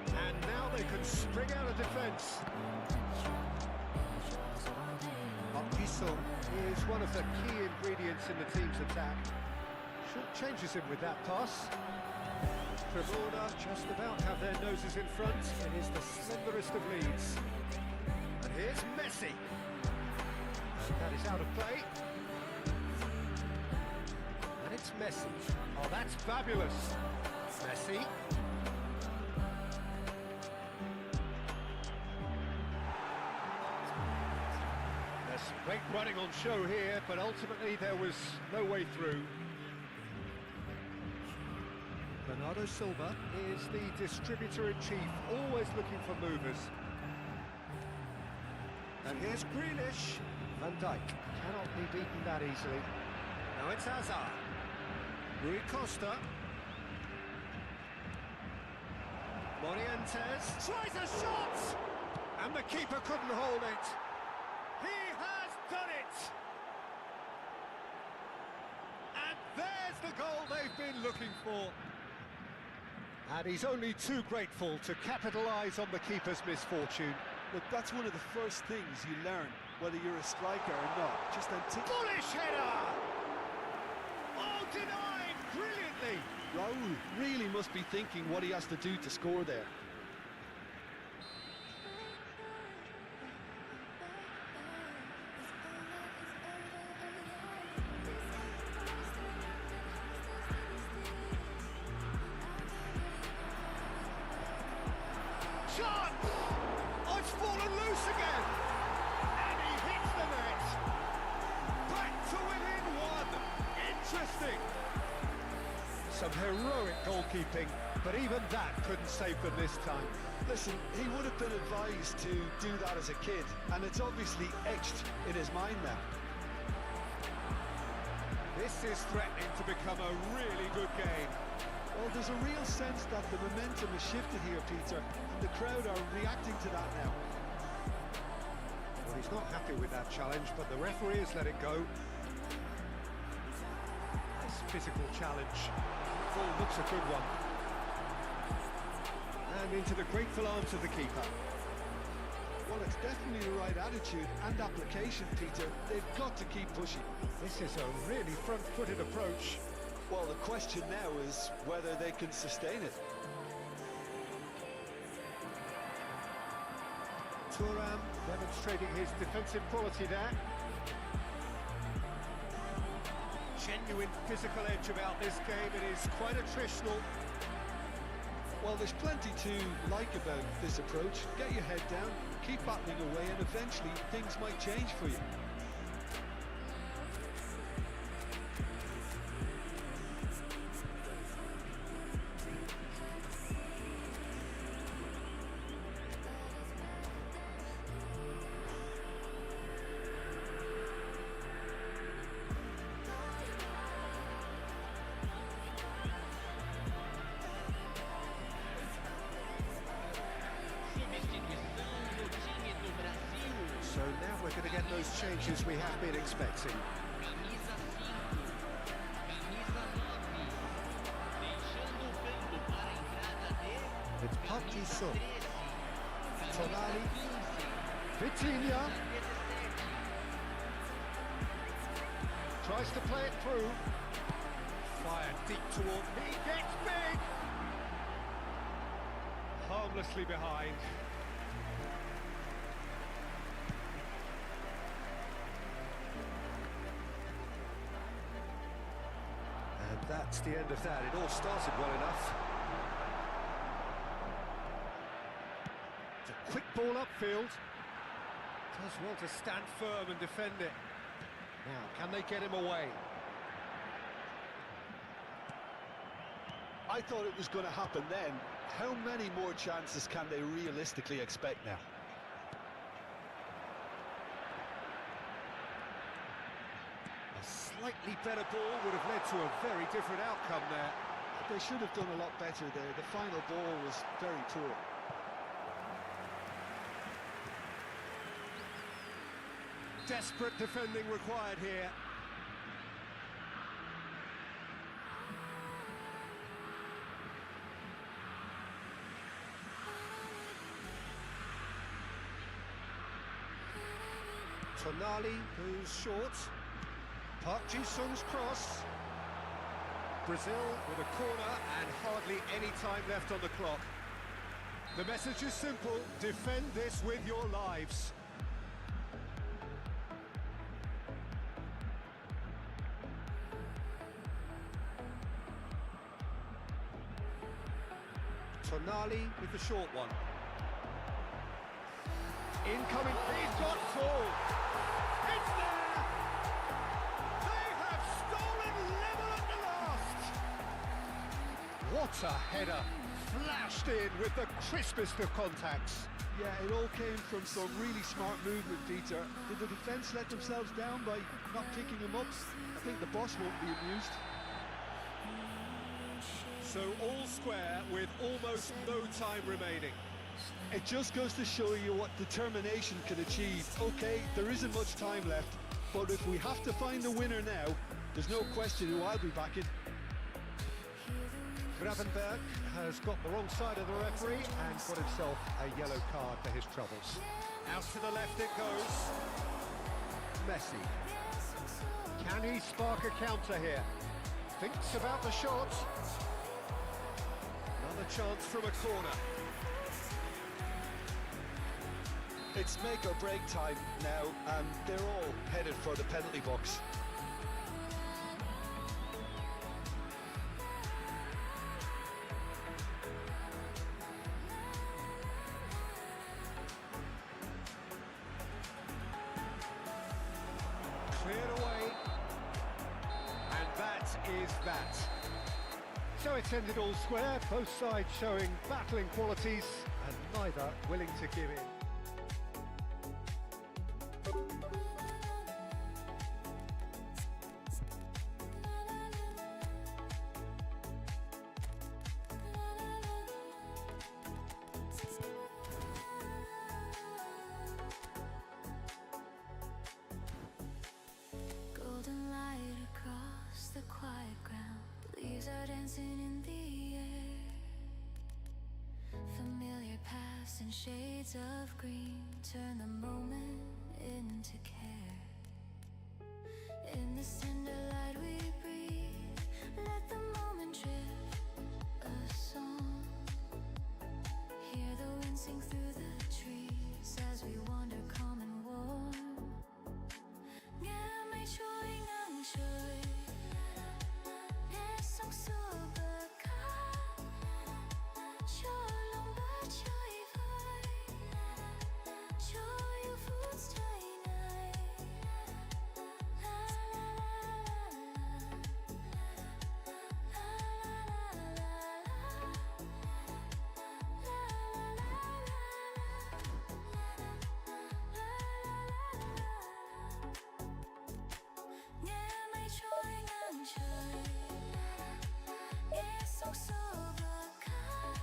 Speaker 2: And now they can spring out of defence. Iso is one of the key ingredients in the team's attack. Short changes him with that pass. Cremona just about have their noses in front. It is the slenderest of leads. And here's Messi. And that is out of play. And it's Messi. Oh, that's fabulous. Messi. There's great running on show here, but ultimately there was no way through. Bernardo Silva is the distributor-in-chief, always looking for movers. And here's Grealish. Van Dijk cannot be beaten that easily. Now it's Hazard.
Speaker 3: Rui Costa. Morientes tries a shot! And the keeper couldn't hold it. He has done it! And there's the goal they've been looking for. And he's only too grateful to capitalise on the keeper's misfortune.
Speaker 4: Look, that's one of the first things you learn, whether you're a striker or not. Just
Speaker 3: Bullish header! Oh, denied brilliantly!
Speaker 4: Raul really must be thinking what he has to do to score there.
Speaker 3: Shot! Oh, it's fallen loose again! And he hits the net! Back to within one! Interesting! Some heroic goalkeeping, but even that couldn't save them this time.
Speaker 4: Listen, he would have been advised to do that as a kid, and it's obviously etched in his mind now.
Speaker 3: This is threatening to become a really good game.
Speaker 4: Well, there's a real sense that the momentum has shifted here, Peter, and the crowd are reacting to that now.
Speaker 3: Well, he's not happy with that challenge, but the referee has let it go. Nice physical challenge. Ball looks a good one. And into the grateful arms of the keeper.
Speaker 4: Well, it's definitely the right attitude and application, Peter. They've got to keep pushing.
Speaker 3: This is a really front-footed approach.
Speaker 4: Well, the question now is whether they can sustain it.
Speaker 3: Thuram demonstrating his defensive quality there. Genuine physical edge about this game. It is quite attritional.
Speaker 4: Well, there's plenty to like about this approach. Get your head down, keep battling away, and eventually things might change for you.
Speaker 3: So now we're going to get those changes we have been expecting.
Speaker 9: Camisa 5, camisa 9, deixando o campo para a entrada de
Speaker 3: It's Park Ji-sung,
Speaker 9: camisa
Speaker 3: Tonali,
Speaker 9: 15,
Speaker 3: Vitinha,
Speaker 9: 17.
Speaker 3: tries to play it through. Fired deep toward me, gets big! Harmlessly behind. And that's the end of that. It all started well enough. It's a quick ball upfield. Does well to stand firm and defend it. Now, can they get him away?
Speaker 4: I thought it was going to happen then. How many more chances can they realistically expect now?
Speaker 3: A slightly better ball would have led to a very different outcome there.
Speaker 4: They should have done a lot better there. The final ball was very poor.
Speaker 3: Desperate defending required here. Tonali goes short. Park Ji-sung's cross. Brazil with a corner and hardly any time left on the clock. The message is simple: defend this with your lives. Tonali with the short one. Incoming, he's got full. It's there! They have stolen level at the last! What a header! Flashed in with the crispest of contacts.
Speaker 4: Yeah, it all came from some really smart movement, Peter. Did the defence let themselves down by not picking him up? I think the boss won't be amused.
Speaker 3: So all square with almost no time remaining.
Speaker 4: It just goes to show you what determination can achieve. Okay, there isn't much time left, but if we have to find the winner now, there's no question who I'll be backing.
Speaker 3: Gravenberg has got the wrong side of the referee and got himself a yellow card for his troubles. Out to the left it goes. Messi. Can he spark a counter here? Thinks about the shot. Another chance from a corner.
Speaker 4: It's make or break time now, and they're all headed for the penalty box.
Speaker 3: Cleared away. And that is that. So it's ended all square, both sides showing battling qualities and neither willing to give in.
Speaker 7: Golden light across the quiet ground, leaves are dancing in the air. Familiar past and shades of green turn the moment into care. In this tender light we breathe, let the moment drift a song. Hear the wind sing through the trees as we wander calm and warm. Nghe mây trôi ngang trời, nghe sóng xua bờ cát, cho lòng bớt chơi vơi, cho yêu phút giây này. La la nghe mây trôi ngang trời, nghe sóng xua bờ cát,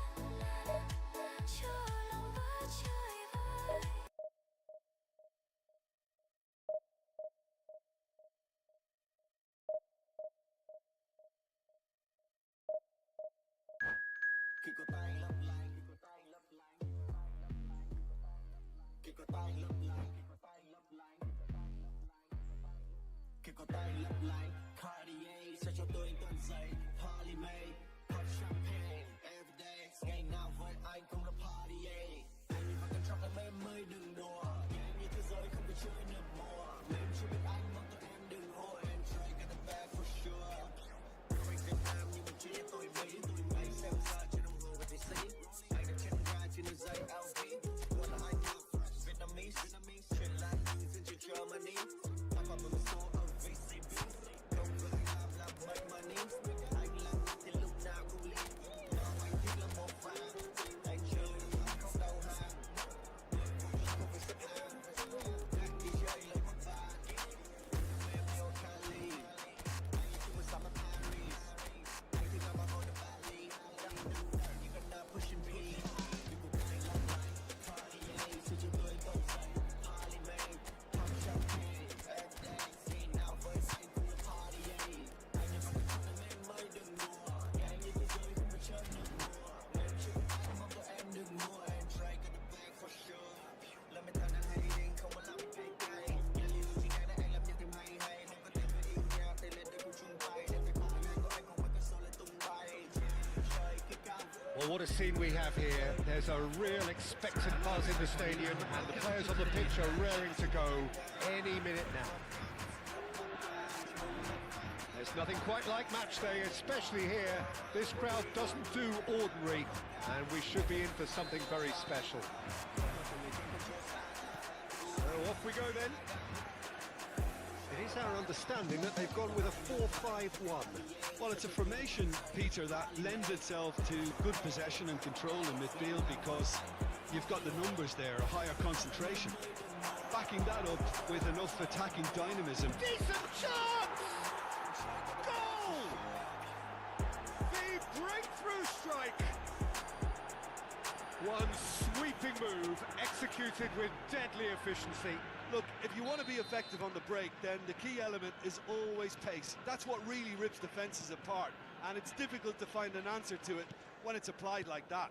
Speaker 7: cho lòng bớt chơi vơi.
Speaker 1: Khi có tay lấp lánh, khi có tay lấp lánh, khi có tay lấp lánh, khi có tay lấp lánh, khi có tay lấp lánh, Cartier sẽ cho tôi tuần giày, Polly May, pop champagne, everyday, ngày nào với anh cũng là party, anh và cần trong em mới đừng đùa, game như thế giới không thể chơi được mùa, em chưa biết anh mong tụi em đừng hối, and try get the bag for sure. Tôi Việt Nam nhưng mà chỉ tôi mấy xem ra trên đồng hồ và thế sĩ, anh đã chân ga trên đôi giày LV, gọi là anh Vietnamese, truyền lại từ dân trên Germany, ta còn một số ở VCB, công việc anh làm make money, anh làm thì lúc nào cũng lean, nào anh thích là một vàng, anh chơi là không đầu hàng, không phải xếp hàng, anh DJ lấy một vàng, em yêu Cali, anh chung với summer Paris, anh thích làm bao the Bali, you gonna pushing P, you go play like Cartier, sẽ cho tôi câu giày, Polly May, pop champagne, everyday, ngày nào với anh cũng là party, anh em phải chọn em mới đừng đùa, game như thế giới không phải chơi được mùa, em chưa biết anh mong tụi em đừng mua, and try get the bag for sure, là mấy thằng đang hating không có làm mình cay cay, nghe liều chỉ nghe để anh làm những thêm hay hay, không có tiền phải yêu nhau, tay lên đây cùng chung tay, để phải ba ngày của anh không phải cái số lên tung bay, chơi cái cao.
Speaker 3: Well, what a scene we have here. There's a real expectant buzz in the stadium and the players on the pitch are raring to go any minute now. There's nothing quite like match day, especially here. This crowd doesn't do ordinary and we should be in for something very special. So off we go then. It is our understanding that they've gone with a 4-5-1.
Speaker 4: Well, it's a formation, Peter, that lends itself to good possession and control in midfield because you've got the numbers there, a higher concentration. Backing that up with enough attacking dynamism.
Speaker 3: Decent chance! Goal! The breakthrough! executed with deadly efficiency.
Speaker 4: Look, if you want to be effective on the break, then the key element is always pace. That's what really rips defences apart, and it's difficult to find an answer to it when it's applied like that.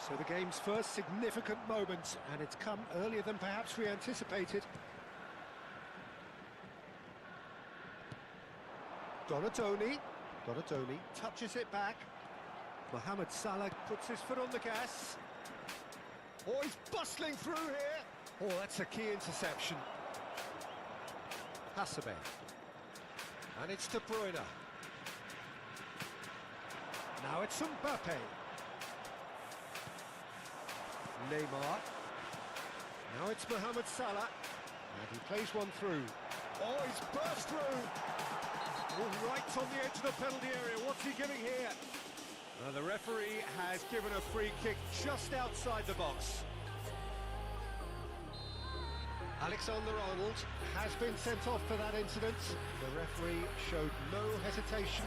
Speaker 3: So the game's first significant moment, and it's come earlier than perhaps we anticipated. Donatoni touches it back. Mohamed Salah puts his foot on the gas. Oh, he's bustling through here. Oh, that's a key interception. Hasebe. And it's De Bruyne. Now it's Mbappe. Neymar. Now it's Mohamed Salah. And he plays one through. Oh, he's burst through. Oh, right on the edge of the penalty area. What's he giving here? The referee has given a free kick just outside the box. Alexander-Arnold has been sent off for that incident. The referee showed no hesitation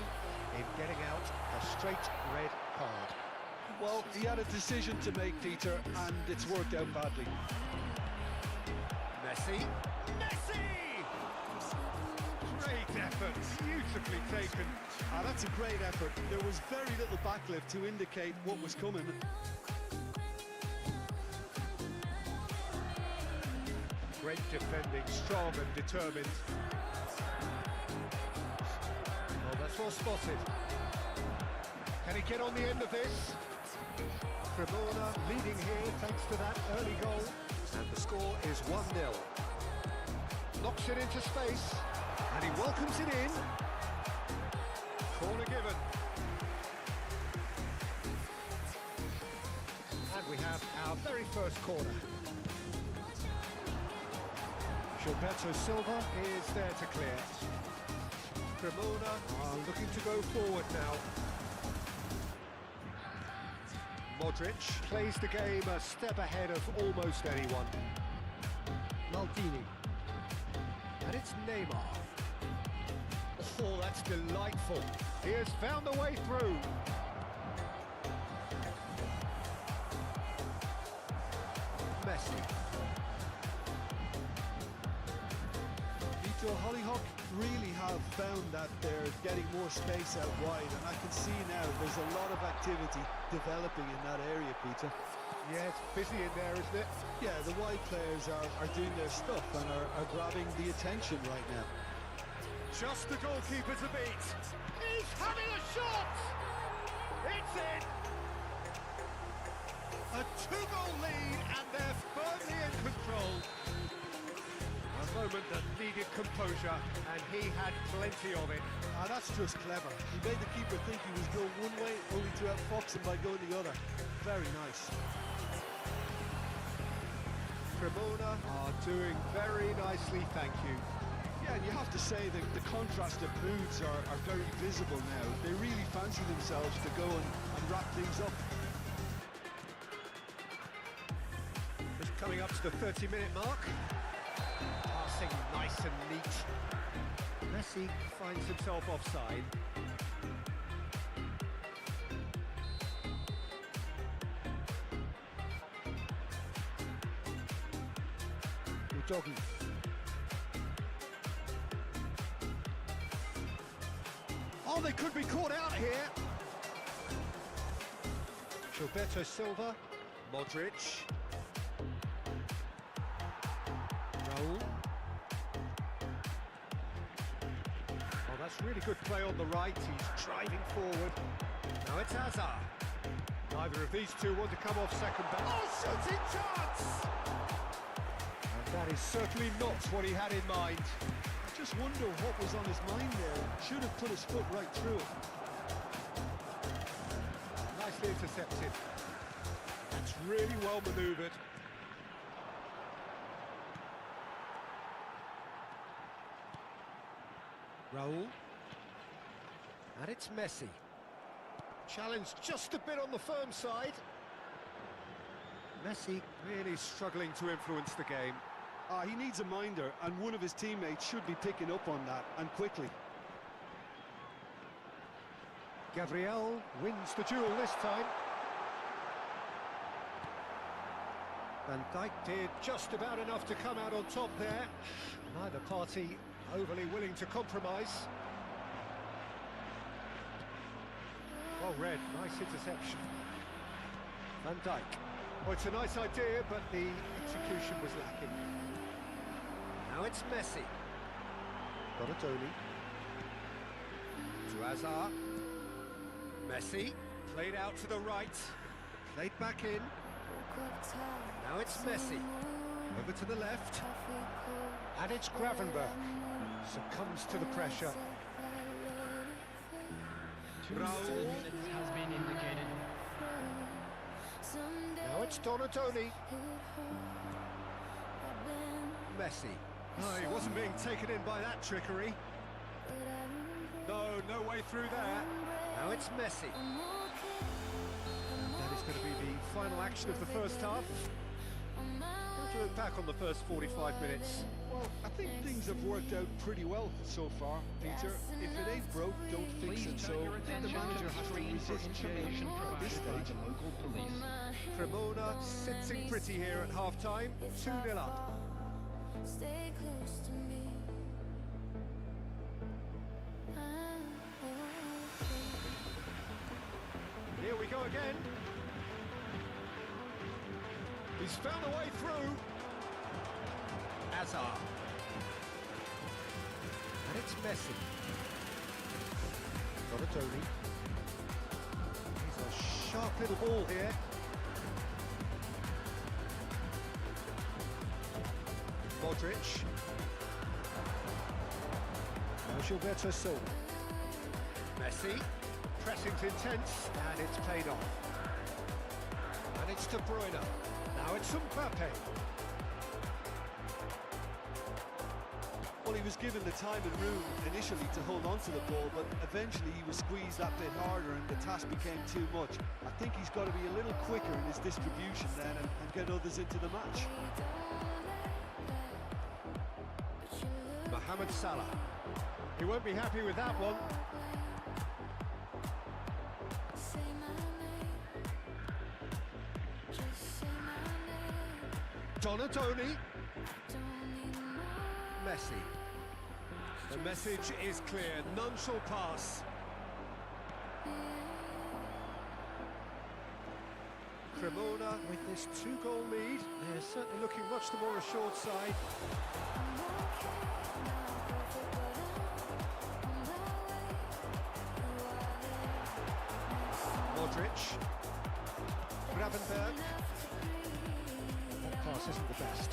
Speaker 3: in getting out a straight red card.
Speaker 4: Well, he had a decision to make, Peter, and it's worked out badly.
Speaker 3: Messi! Great effort, beautifully taken.
Speaker 4: That's a great effort. There was very little backlift to indicate what was coming.
Speaker 3: Great defending, strong and determined. Oh, that's well spotted. Can he get on the end of this? Cremona leading here thanks to that early goal. And the score is 1-0. Knocks it into space. And he welcomes it in. Corner given. And we have our very first corner. Gilberto Silva is there to clear. Cremona are looking to go forward now. Modric plays the game a step ahead of almost anyone. Maldini. And it's Neymar. Oh, that's delightful. He has found a way through. Messi.
Speaker 4: Vito, Hollyhock really have found that they're getting more space out wide, and I can see now there's a lot of activity developing in that area, Peter.
Speaker 3: Yeah, it's busy in there, isn't it?
Speaker 4: Yeah, the wide players are doing their stuff and are grabbing the attention right now.
Speaker 3: Just the goalkeeper to beat. He's having a shot! It's in! A 2-goal lead, and they're firmly in control. A moment that needed composure, and he had plenty of it.
Speaker 4: That's just clever. He made the keeper think he was going one way, only to outfox him by going the other. Very nice.
Speaker 3: Cremona are doing very nicely, thank you.
Speaker 4: Yeah, and you have to say that the contrast of moods are very visible now. They really fancy themselves to go and wrap things up.
Speaker 3: Just coming up to the 30-minute mark. Passing nice and neat. Messi finds himself offside. Udogi. Oh, they could be caught out here. Gilberto Silva, Modric. Raul. Oh, that's really good play on the right. He's driving forward. Now it's Hazard. Neither of these two want to come off second back. Oh, shooting chance! And that is certainly not what he had in mind.
Speaker 4: I just wonder what was on his mind there. Should have put his foot right through it.
Speaker 3: Nicely intercepted. That's really well manoeuvred. Raul. And it's Messi. Challenged just a bit on the firm side. Messi really struggling to influence the game.
Speaker 4: He needs a minder, and one of his teammates should be picking up on that, and quickly.
Speaker 3: Gabriel wins the duel this time. Van Dijk did just about enough to come out on top there. Neither party overly willing to compromise. Well read, nice interception. Van Dijk. Well, it's a nice idea, but the execution was lacking. Now it's Messi. Donatoni. To Hazard. Messi. Played out to the right. Played back in. Now it's Messi. Over to the left. And it's Gravenberch. Succumbs to the pressure.
Speaker 9: 2 minutes has been indicated.
Speaker 3: Now it's Donatoni. Messi. Oh, he wasn't being taken in by that trickery. No way through there. Now it's Messi. And that is going to be the final action of the first half. How do you look back on the first 45 minutes?
Speaker 4: Well, I think things have worked out pretty well so far, Peter. If it ain't broke, don't fix
Speaker 9: Please
Speaker 4: it. So
Speaker 9: turn your
Speaker 4: I think the
Speaker 9: attention
Speaker 4: manager
Speaker 9: to the
Speaker 4: has to
Speaker 9: screen for
Speaker 4: resist change
Speaker 9: information
Speaker 4: at this
Speaker 9: provided by
Speaker 4: stage.
Speaker 9: the local police.
Speaker 3: Cremona sitting pretty here at half-time, 2-0 up.
Speaker 7: Stay close to me.
Speaker 3: Here we go again. He's found a way through. Hazard. And it's Messi. Donatoni. He's a sharp little ball here. Modric. Now Gilberto Silva. Messi. Pressing's intense, and it's paid off. And it's De Bruyne. Now it's Mbappe.
Speaker 4: Well, he was given the time and room initially to hold on to the ball, but eventually he was squeezed that bit harder and the task became too much. I think he's got to be a little quicker in his distribution then and get others into the match.
Speaker 3: Mohamed Salah. He won't be happy with that one. Donatoni. Messi. The message is clear, none shall pass. Cremona with this 2-goal lead. They're certainly looking much the more assured side. Modric. Gravenberch. That pass isn't the best.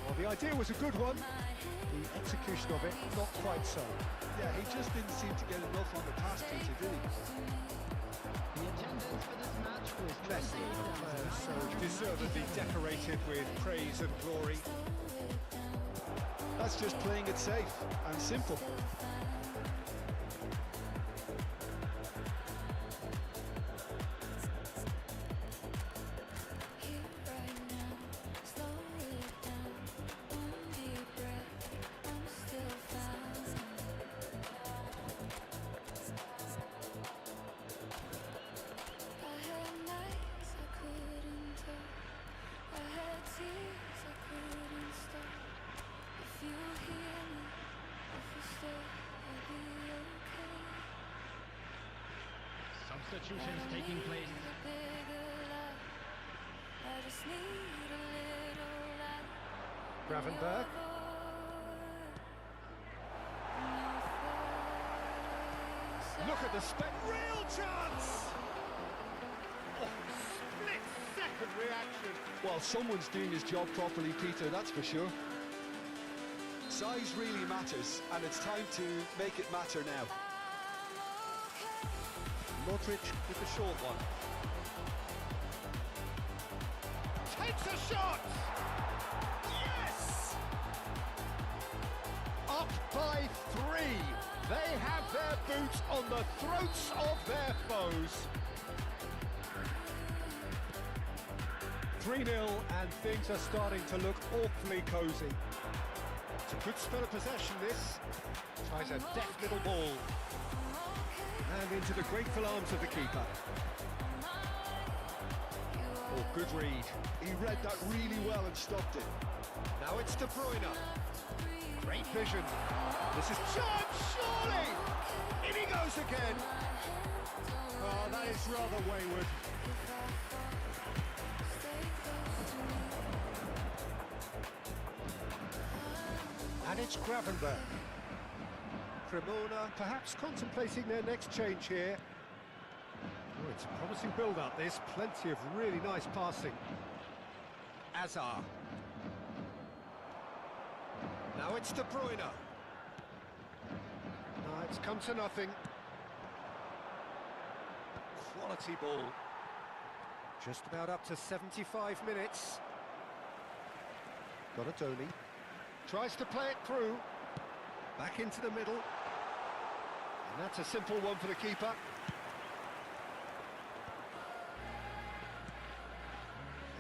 Speaker 3: Well, the idea was a good one. The execution of it, not quite so.
Speaker 4: Yeah, he just didn't seem to get enough on the pass, Peter, did he?
Speaker 9: The attendance for this match was
Speaker 3: Messi, a player so deservedly decorated with praise and glory.
Speaker 4: That's just playing it safe and simple.
Speaker 9: Substitutions taking place.
Speaker 3: Gravenberch. Look at the spin. Real chance! Oh, split-second reaction.
Speaker 4: Well, someone's doing his job properly, Peter, that's for sure. Size really matters, and it's time to make it matter now.
Speaker 3: Modric with the short one. Takes a shot! Yes! Up by 3. They have their boots on the throats of their foes. 3-0, and things are starting to look awfully cosy. It's a good spell of possession, this. Tries a deft little ball. And into the grateful arms of the keeper. Oh, good read.
Speaker 4: He read that really well and stopped it.
Speaker 3: Now it's De Bruyne. Great vision. This is chance, surely! In he goes again. Oh, that is rather wayward. And it's Gravenberg. Cremona perhaps contemplating their next change here. Oh, it's a promising build-up, this. Plenty of really nice passing. Azar. Now it's De Bruyne. No, it's come to nothing. Quality ball. Just about up to 75 minutes. Donatoni. Tries to play it through. Back into the middle. And that's a simple one for the keeper.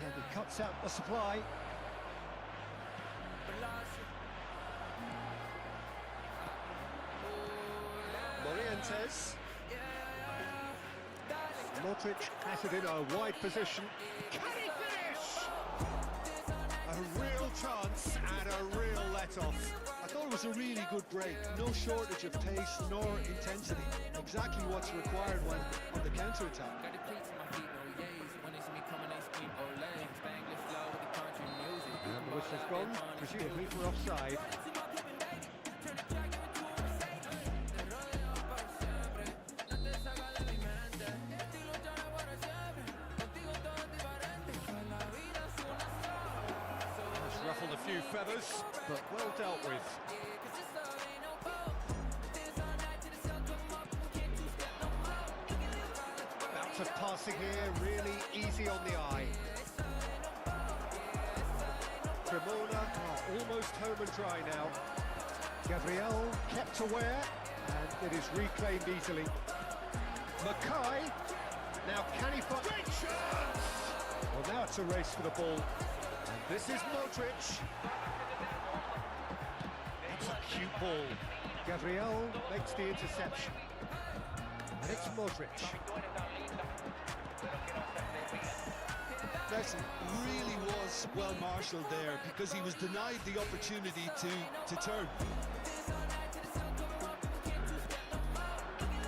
Speaker 3: And he cuts out the supply. Morientes. Modric has it in a wide position. Can he finish? A real chance and a real let-off.
Speaker 4: I thought it was a really good break. No shortage of pace nor intensity. Exactly what's required when on the counter-attack.
Speaker 3: And the whistle's gone, presumably for offside. It's ruffled a few feathers, but well dealt with. Bouts of passing here, really easy on the eye. Cremona are almost home and dry now. Gabriel kept aware, and it is reclaimed easily. Mackay, now can he find... Great chance! Well, now it's a race for the ball. And this is Modric. It's a cute ball. Gabriel makes the interception. And it's Modric.
Speaker 4: Messi really was well marshalled there because he was denied the opportunity to turn.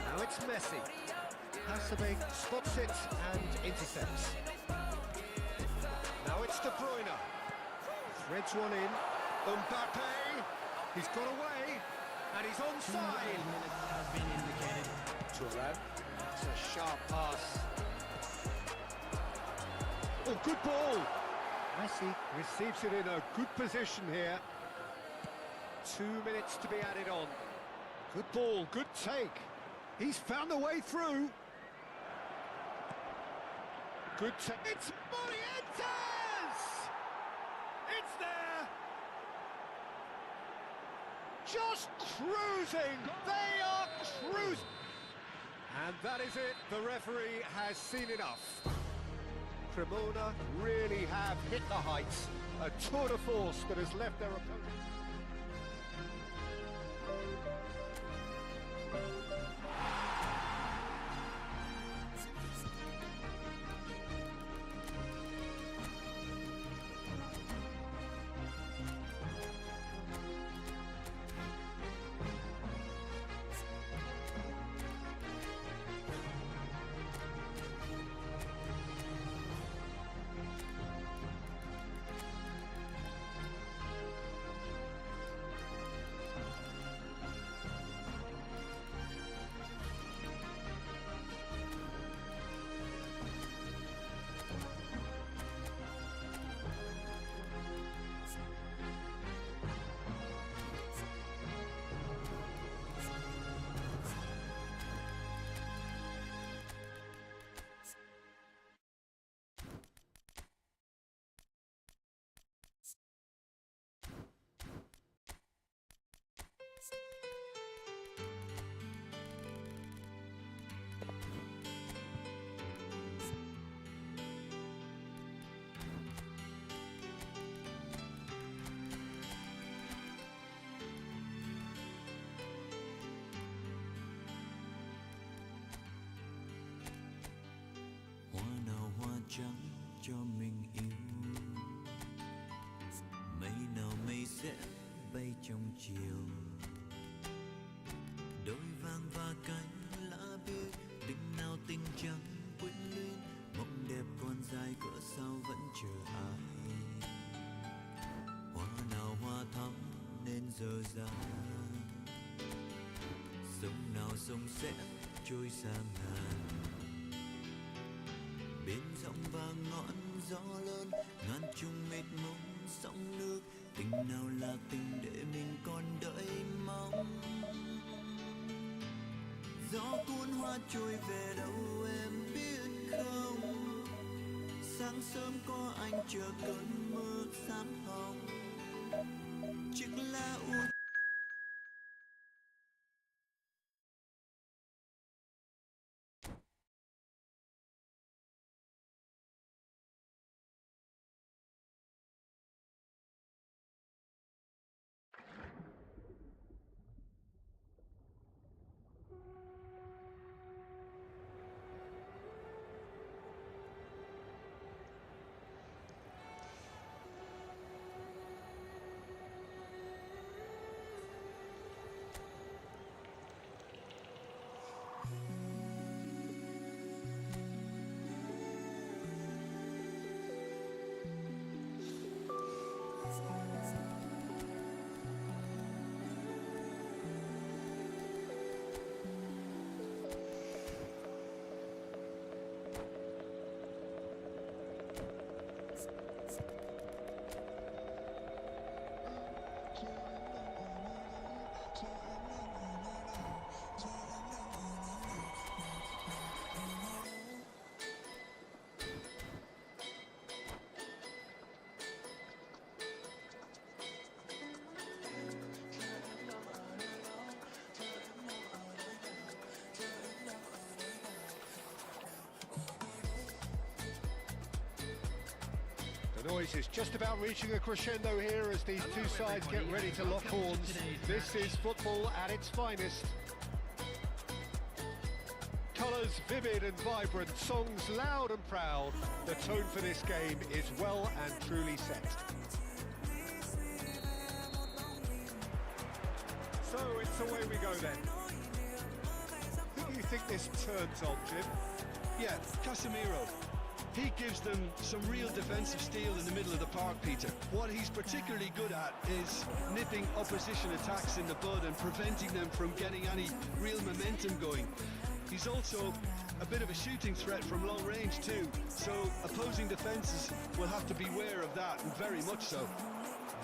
Speaker 3: Now it's Messi. Hasebe spots it and intercepts. Now it's De Bruyne. Threads one in. Mbappe. He's got away. And he's onside.
Speaker 9: Has been indicated.
Speaker 3: Thuram. It's a sharp pass. Oh, good ball. Messi receives it in a good position here. 2 minutes to be added on. Good ball, good take. He's found the way through. Good take. It's Morientes! It's there! Just cruising! They are cruising! And that is it. The referee has seen enough. Cremona really have hit the heights. A tour de force that has left their opponent.
Speaker 10: chẳng cho mình yêu. Mây nào mây sẽ bay trong chiều, đôi vàng và cánh lá biếc, tình nào tình trắng quyến luyến, mộng đẹp còn dài cỡ sao vẫn chờ ai. Hoa nào hoa thắm nên giờ dang, sông nào sông sẽ trôi xa ngàn, bên dòng và ngọn gió lớn ngàn chung mệt mông sóng nước, tình nào là tình để mình còn đợi mong. Gió cuốn hoa trôi về đâu em biết không, sáng sớm có anh chờ cơn mưa xám hồng, chiếc lá u.
Speaker 3: The noise is just about reaching a crescendo here as these two sides get ready to lock horns. This is football at its finest. Colours vivid and vibrant, songs loud and proud. The tone for this game is well and truly set. So it's away we go then. Who do you think this turns on, Jim?
Speaker 4: Yeah, Casemiro. He gives them some real defensive steel in the middle of the park, Peter. What he's particularly good at is nipping opposition attacks in the bud and preventing them from getting any real momentum going. He's also a bit of a shooting threat from long range too, so opposing defences will have to beware of that, and very much so.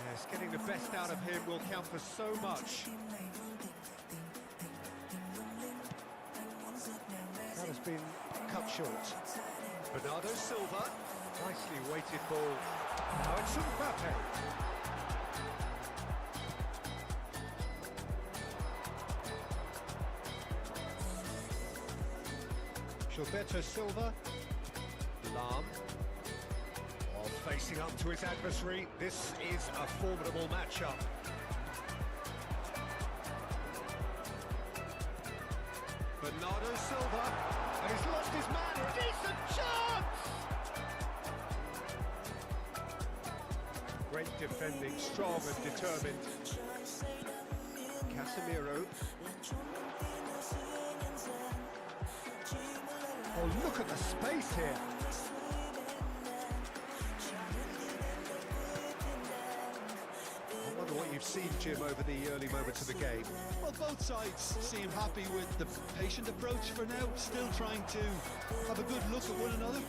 Speaker 3: Yes, getting the best out of him will count for so much. That has been cut short. Bernardo Silva, nicely weighted ball. Now it's Mbappe. Gilberto Silva, Lam, while facing up to his adversary. This is a formidable matchup. Bernardo Silva, and he's lost his man. A decent chance! Great defending, strong and determined. Casemiro. Oh, look at the space here. I wonder what you've seen, Jim, over the early moments of the game.
Speaker 4: Well, both sides seem happy with the patient approach for now, still trying to have a good look at one another.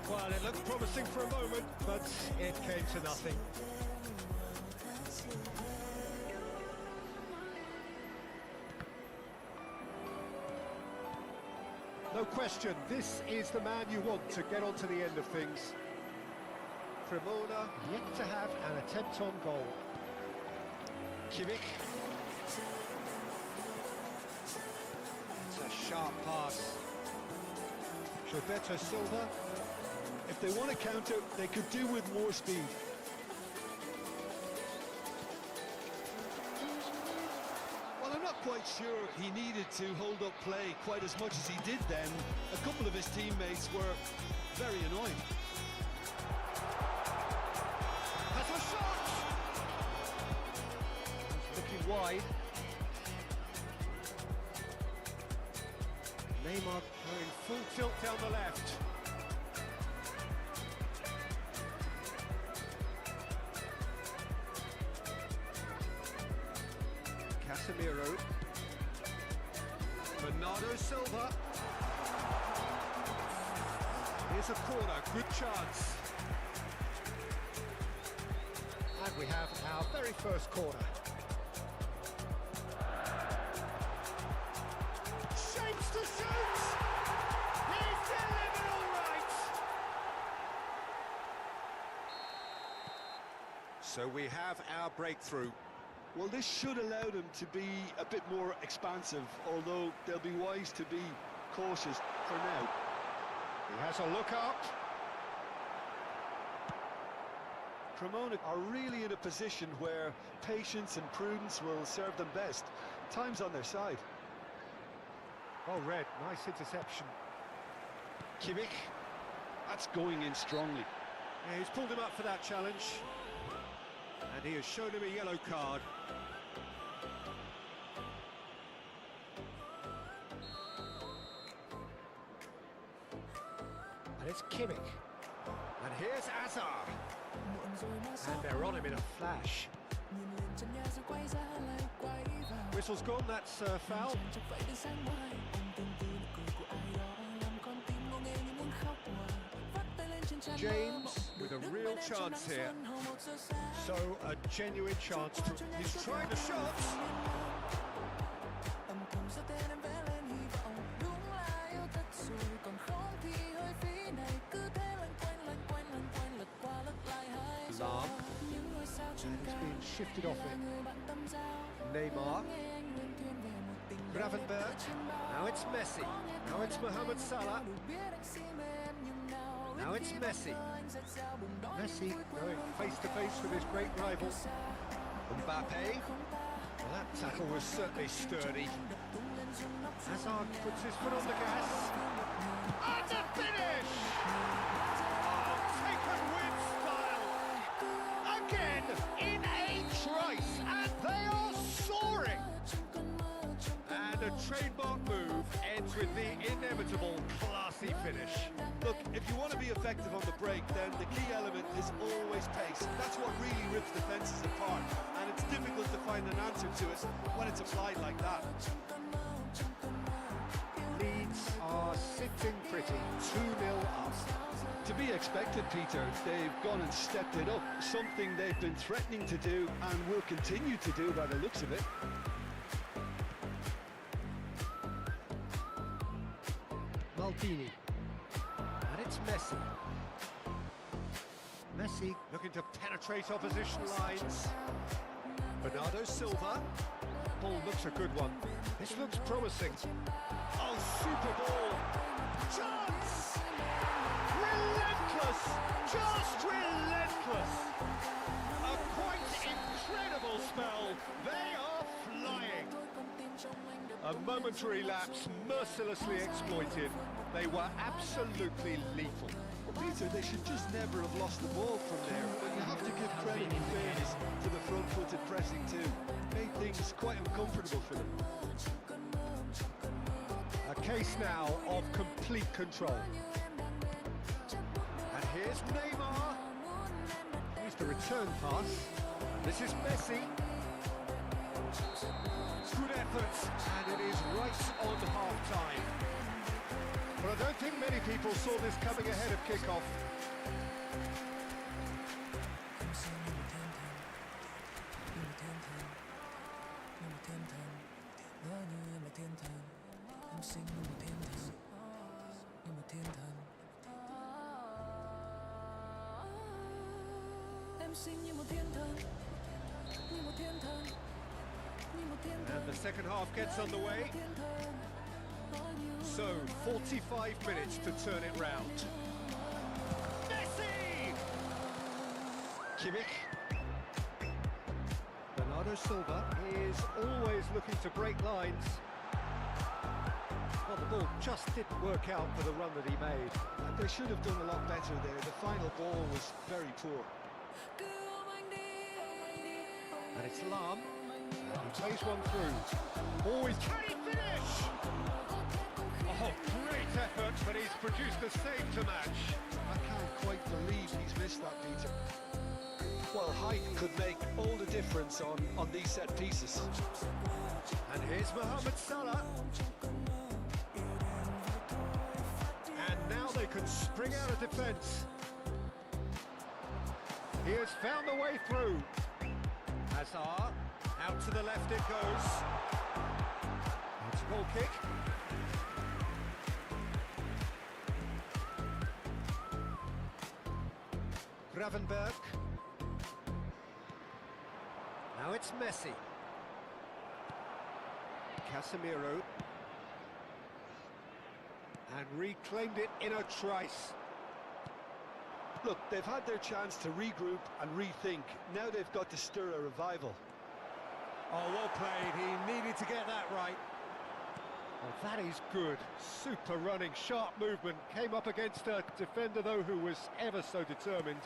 Speaker 3: Well, it looked promising for a moment, but it came to nothing. No question, this is the man you want to get on to the end of things. Cremona yet to have an attempt on goal. Kimmich. It's a sharp pass. Gilberto Silva.
Speaker 4: If they want to counter, they could do with more speed. Well, I'm not quite sure he needed to hold up play quite as much as he did then. A couple of his teammates were very annoying.
Speaker 3: Has a shot! He's looking wide. Neymar going full tilt down the left. Casemiro. Bernardo Silva. Here's a corner, good chance. And we have our very first corner. Shapes to shoot! He's delivered all right! So we have our breakthrough.
Speaker 4: Well, this should allow them to be a bit more expansive, although they'll be wise to be cautious for now.
Speaker 3: He has a look up.
Speaker 4: Cremona are really in a position where patience and prudence will serve them best. Time's on their side.
Speaker 3: Oh, Red, nice interception.
Speaker 4: Kimmich, that's going in strongly.
Speaker 3: Yeah, he's pulled him up for that challenge. And he has shown him a yellow card. And it's Kimmich. And here's Hazard. And they're on him in a flash. Whistle's gone, that's foul. James with a real chance here. So a genuine chance to... He's trying the shot. Lam. And he's being shifted off it. Neymar. Gravenberg. Now it's Messi. Now it's Mohamed Salah. Now it's Messi. Messi going face-to-face with his great rival. Mbappe. Well, that tackle was certainly sturdy. Hazard puts his foot on the gas. And the finish! Oh, taken with style! Again, in a trice, and they are soaring! And a trademark move ends with the inevitable classy finish.
Speaker 4: Look, if you want to be effective on the break, then the key element is always pace. That's what really rips defences apart, and it's difficult to find an answer to it when it's applied like that.
Speaker 3: Leeds are sitting pretty, 2-0 up.
Speaker 4: To be expected, Peter, they've gone and stepped it up, something they've been threatening to do and will continue to do by the looks of it.
Speaker 3: Maldini. And it's Messi. Messi looking to penetrate opposition lines. Bernardo Silva. Ball looks a good one. This looks promising. Oh, super ball. Chance! Relentless! Just relentless! A quite incredible spell. They are flying. A momentary lapse mercilessly exploited. They were absolutely lethal.
Speaker 4: Well, Peter, they should just never have lost the ball from there. But you have to give credit and fairness to the front-footed pressing too. Made things quite uncomfortable for them.
Speaker 3: A case now of complete control. And here's Neymar. Here's the return pass. This is Messi. Good efforts, and it is right on half-time. But I don't think many people saw this coming ahead of kick-off. And the second half gets underway. So, 45 minutes to turn it round. Messi! Kimmich. Bernardo Silva is always looking to break lines. Well, the ball just didn't work out for the run that he made.
Speaker 4: And they should have done a lot better there. The final ball was very poor.
Speaker 3: And it's Lam. And he plays one through. Always can he finish? Oh, great effort, but he's produced a save to match.
Speaker 4: I can't quite believe he's missed that, Peter. Well, height could make all the difference on these set pieces.
Speaker 3: And here's Mohamed Salah. And now they can spring out of defence. He has found the way through. Hazard, out to the left it goes. It's a goal kick. Gravenberg. Now it's Messi. Casemiro. And reclaimed it in a trice.
Speaker 4: Look, they've had their chance to regroup and rethink. Now they've got to stir a revival.
Speaker 3: Oh, well played. He needed to get that right. Well, that is good. Super running, sharp movement. Came up against a defender, though, who was ever so determined.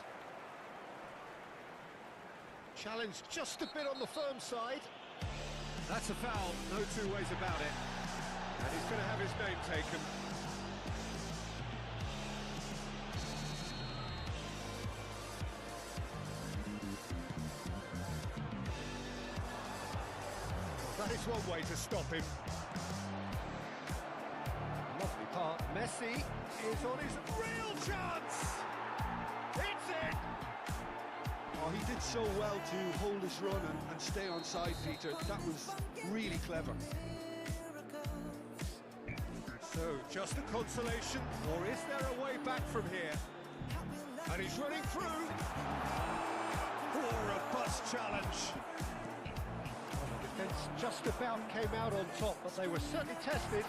Speaker 3: Challenge just a bit on the firm side. That's a foul, no two ways about it. And he's going to have his name taken. That is one way to stop him. Lovely part. Messi is on his real chance. It's in.
Speaker 4: Oh, he did so well to hold his run and stay on side, Peter. That was really clever.
Speaker 3: So, just a consolation, or is there a way back from here? And he's running through. Or a bust challenge. Well, the defence just about came out on top, but they were certainly tested.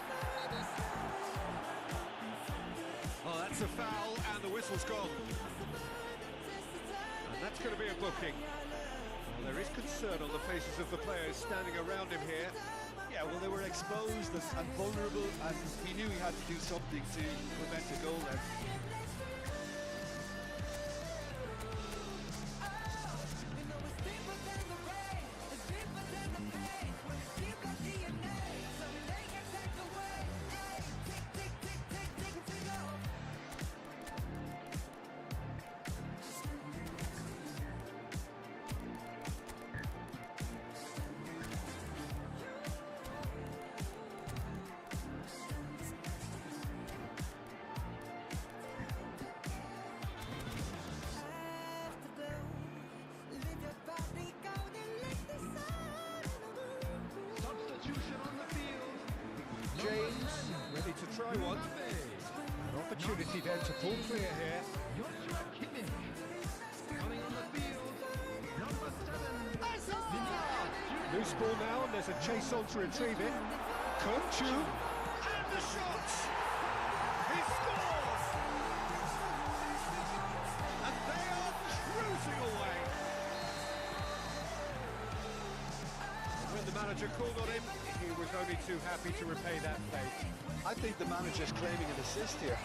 Speaker 3: Oh, that's a foul, and the whistle's gone. And that's going to be a booking. Well, there is concern on the faces of the players standing around him here.
Speaker 4: Yeah, well, they were exposed and vulnerable, and he knew he had to do something to prevent a goal there.
Speaker 3: James, ready to try one. An opportunity then to pull clear here. Loose ball now, and there's a chase on to retrieve it. Kunchu, and the shot! He scores! And they are cruising away. When the manager called on him, he was only too happy to repay that fate.
Speaker 4: I think the manager's claiming an assist here.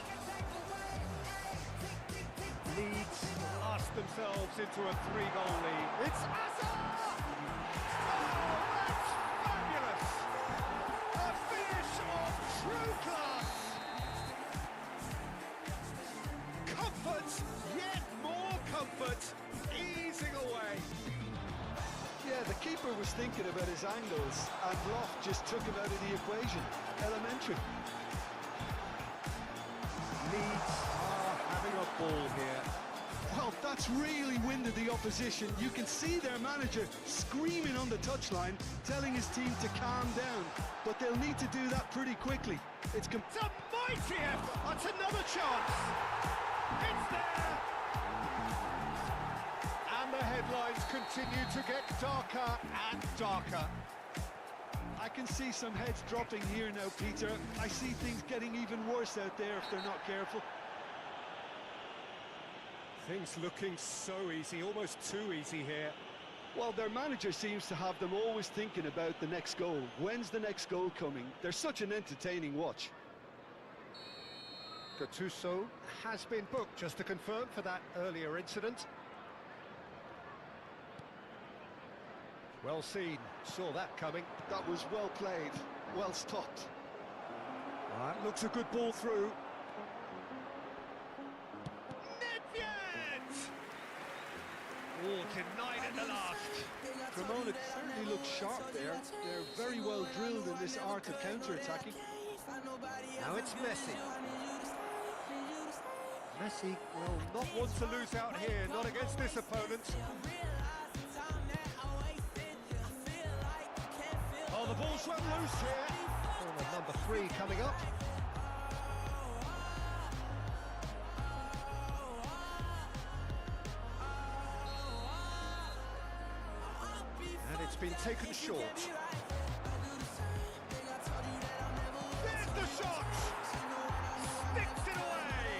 Speaker 3: Leeds lost themselves into a 3-goal lead. It's Hazard! Oh, that's fabulous! A finish of true class! Comfort, yet more comfort, easing away.
Speaker 4: Yeah, the keeper was thinking about his angles, and Loft just took him out of the equation. Elementary.
Speaker 3: Leeds are having a ball here.
Speaker 4: Well, that's really winded the opposition. You can see their manager screaming on the touchline, telling his team to calm down. But they'll need to do that pretty quickly. It's
Speaker 3: a mighty effort! That's another chance! It's there! And the headlines continue to get darker and darker.
Speaker 4: I can see some heads dropping here now, Peter. I see things getting even worse out there if they're not careful.
Speaker 3: Things looking so easy, almost too easy here.
Speaker 4: Well, their manager seems to have them always thinking about the next goal. When's the next goal coming? They're such an entertaining watch.
Speaker 3: Gattuso has been booked, just to confirm, for that earlier incident. Well seen, saw that coming.
Speaker 4: That was well played, well stopped.
Speaker 3: That looks a good ball through. Oh, denied at the last.
Speaker 4: Cremona certainly looks sharp there. They're very well drilled in this art of counter-attacking.
Speaker 3: Now it's Messi. Messi will not want to lose out here, not against this opponent. Oh, the ball's run loose here. Corner number 3 coming up. And it's been taken short. There's the shot! Sticks it away!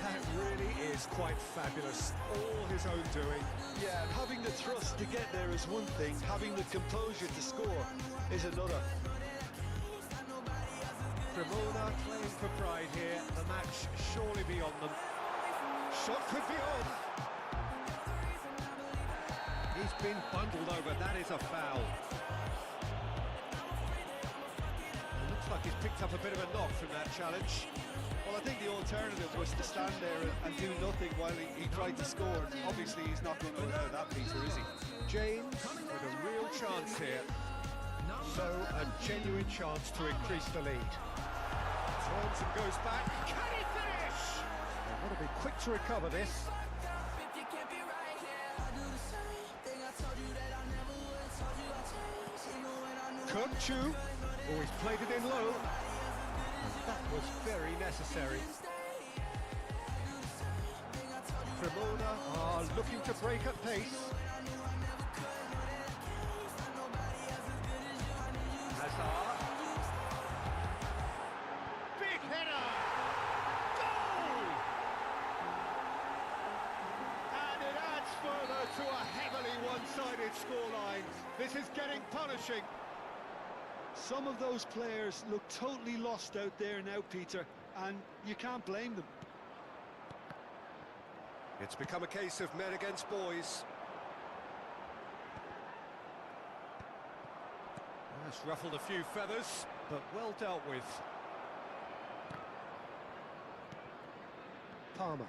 Speaker 3: That really is quite fabulous. All his own doing.
Speaker 4: Yeah, and having the thrust to get there is one thing, having the composure to score is another.
Speaker 3: Cremona playing for pride here. The match surely beyond them. Shot could be on. He's been bundled over. That is a foul. It looks like he's picked up a bit of a knock from that challenge.
Speaker 4: Well, I think the alternative was to stand there and do nothing while he tried to score. Obviously, he's not going to allow that, Peter, is he?
Speaker 3: James with a real chance here. So, a genuine chance to increase the lead. Turns and goes back. Can he finish? They've got to be quick to recover this. Kurchu, oh, he's played it in low. And that was very necessary. Cremona are looking to break at pace. Hazard. Big header! Goal! And it adds further to a heavily one-sided scoreline. This is getting punishing.
Speaker 4: Some of those players look totally lost out there now, Peter, and you can't blame them.
Speaker 3: It's become a case of men against boys. That's ruffled a few feathers, but well dealt with. Palmer.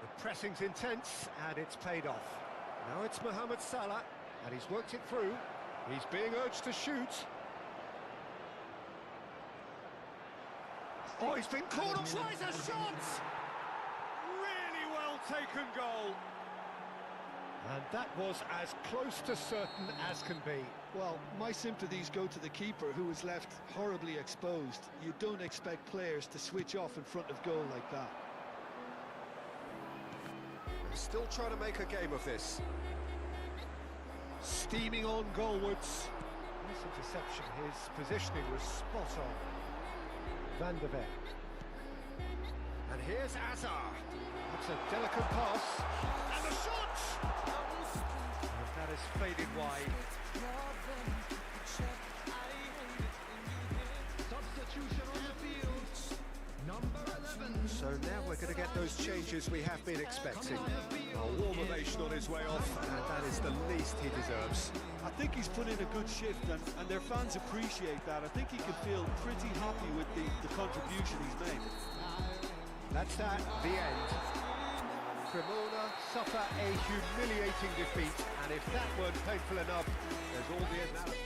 Speaker 3: The pressing's intense, and it's paid off. Now it's Mohamed Salah, and he's worked it through. He's being urged to shoot. Oh, he's been caught off. Tries a shot! Really well taken goal. And that was as close to certain as can be.
Speaker 4: Well, my sympathies go to the keeper, who was left horribly exposed. You don't expect players to switch off in front of goal like that.
Speaker 3: They're still trying to make a game of this. Steaming on goalwards. Nice interception. His positioning was spot on. Van der Beek. And here's Hazard. That's a delicate pass. And the shot! And that has faded wide.
Speaker 9: Substitution on the field. Number 11.
Speaker 3: So now we're going to get those changes we have been expecting. A warm ovation on his way off, and that is the least he deserves.
Speaker 4: I think he's put in a good shift, and their fans appreciate that. I think he can feel pretty happy with the contribution he's made.
Speaker 3: That's that, the end. Cremona suffer a humiliating defeat, and if that weren't painful enough, there's all the analysis.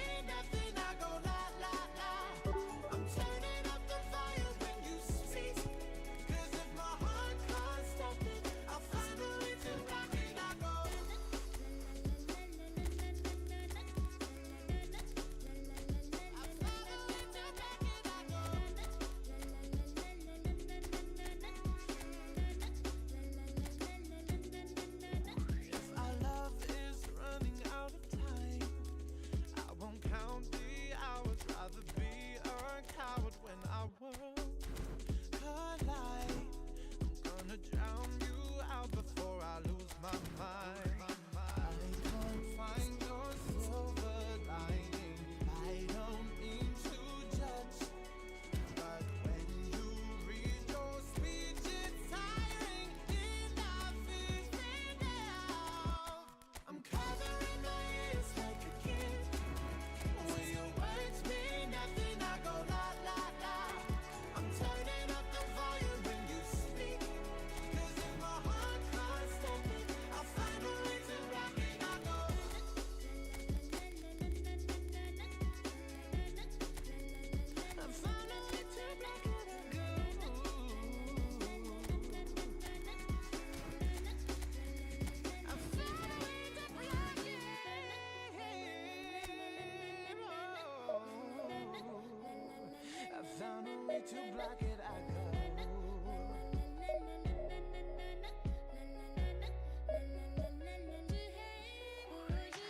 Speaker 1: to block it, I go.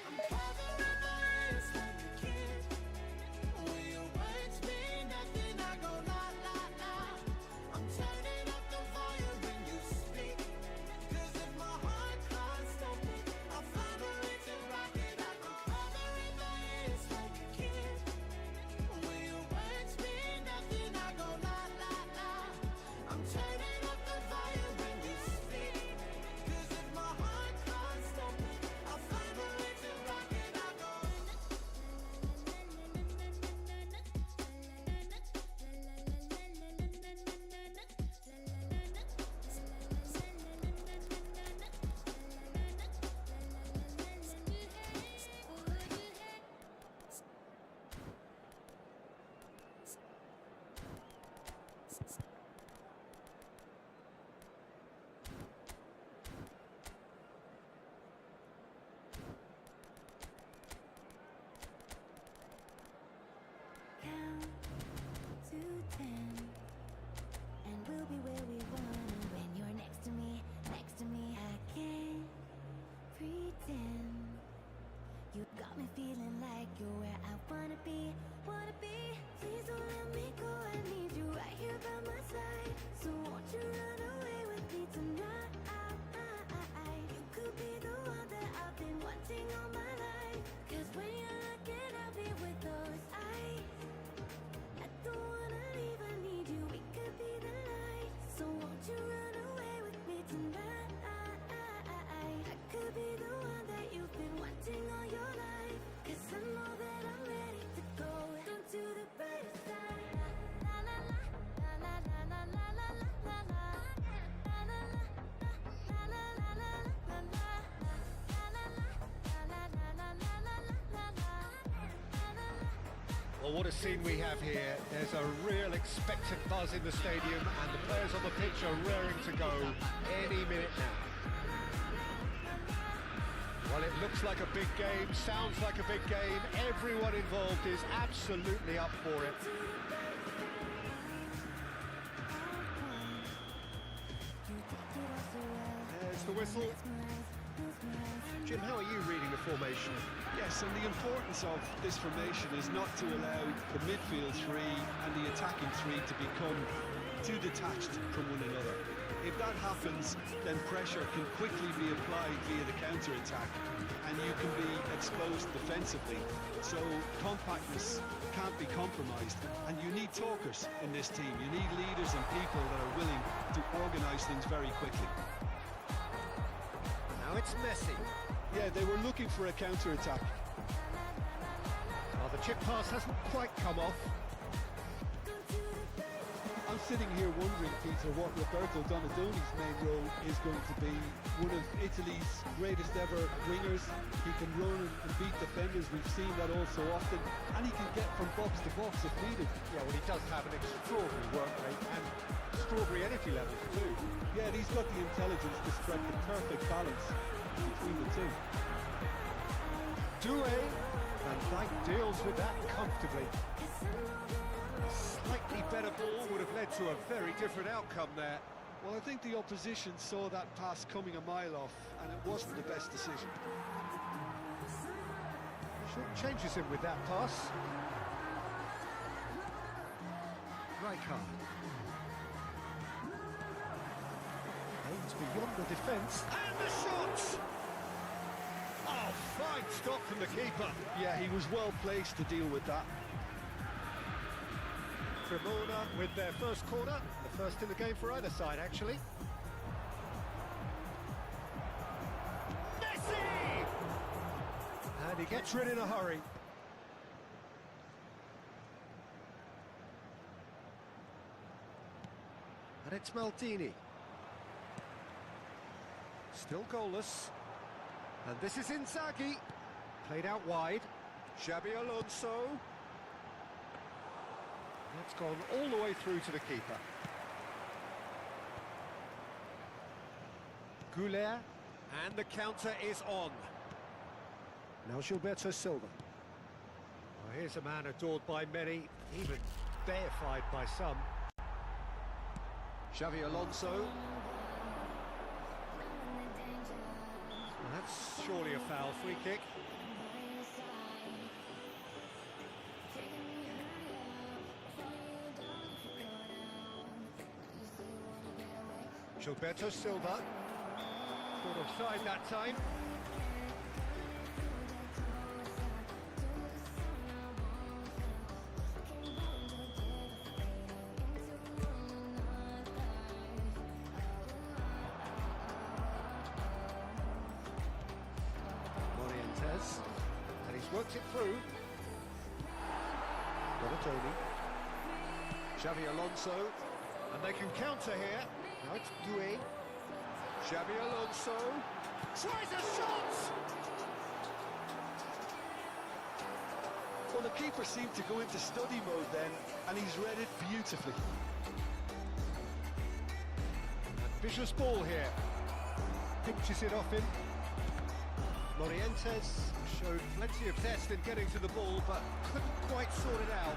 Speaker 1: I'm covering my ears like a kid. When your words mean nothing, I go la la la. I'm turning up the volume when you speak. 'Cause if my heart can't stop it, I'll find a way to rock it. I'm covering my ears like a kid. When your words mean nothing, I go la la la. I'm turning up the volume when you speak. 'Cause if my heart can't stop it, I'll find a way to rock it. I go.
Speaker 7: Count to 10, and we'll be where we want. When you're next to me, I can't pretend. You got me feeling like you're where I wanna be, Please don't let me go, I need you right here by my side. So won't you run away with me tonight? You could be the one that I've been wanting all my life. 'Cause when you're looking at me with those eyes, I don't wanna leave, I need you, we could be the light. So won't you run away with me tonight? I could be the one that you've been wanting all your life. 'Cause I know that I'm ready to go down to the bright side. La la la, la la la la la la la la. La la la, la la la la la la. La la la, la la la la la la la.
Speaker 3: Well, what a scene we have here. There's a real expectant buzz in the stadium, and the players on the pitch are raring to go any minute now. Well, it looks like a big game, sounds like a big game. Everyone involved is absolutely up for it. There's the whistle. Jim, how are you reading the formation?
Speaker 4: Yes, and the importance of this formation is not to allow the midfield three and the attacking three to become too detached from one another. If that happens, then pressure can quickly be applied via the counter-attack, and you can be exposed defensively. So compactness can't be compromised, and you need talkers in this team. You need leaders and people that are willing to organise things very quickly.
Speaker 3: Now it's Messi.
Speaker 4: Yeah, they were looking for a counter-attack.
Speaker 3: Well, the chip pass hasn't quite come off.
Speaker 4: I'm sitting here wondering, Peter, what Roberto Donadoni's main role is going to be. One of Italy's greatest ever wingers. He can run and beat defenders. We've seen that all so often. And he can get from box to box if needed.
Speaker 3: Yeah, well, he does have an extraordinary work rate and extraordinary energy levels too.
Speaker 4: Yeah, and he's got the intelligence to strike the perfect balance between the two.
Speaker 3: Doué, Van Dijk deals with that comfortably. A slightly better ball would have led to a very different outcome there.
Speaker 4: Well, I think the opposition saw that pass coming a mile off, and it wasn't the best decision.
Speaker 3: Short changes him with that pass. Rijkaard. Aims beyond the defence, and the shot! Oh, fine stop from the keeper.
Speaker 4: Yeah, he was well placed to deal with that.
Speaker 3: Cremona with their first corner, the first in the game for either side, actually. Messi! And he gets rid in a hurry. And it's Maldini. Still goalless. And this is Inzaghi. Played out wide. Xabi Alonso. That's gone all the way through to the keeper. Goulet, and the counter is on. Now Gilberto Silva. Well, here's a man adored by many, even deified by some. Xavi Alonso. Well, that's surely a foul. Free kick. Gilberto Silva. Caught offside that time. And he's worked it through. Donatoni. Xavi Alonso. And they can counter here. Now it's Doué. Xavi Alonso. Tries a shot!
Speaker 4: Well, the keeper seemed to go into study mode then, and he's read it beautifully.
Speaker 3: And vicious ball here. Pinches it off him. Morientes showed plenty of zest in getting to the ball, but couldn't quite sort it out.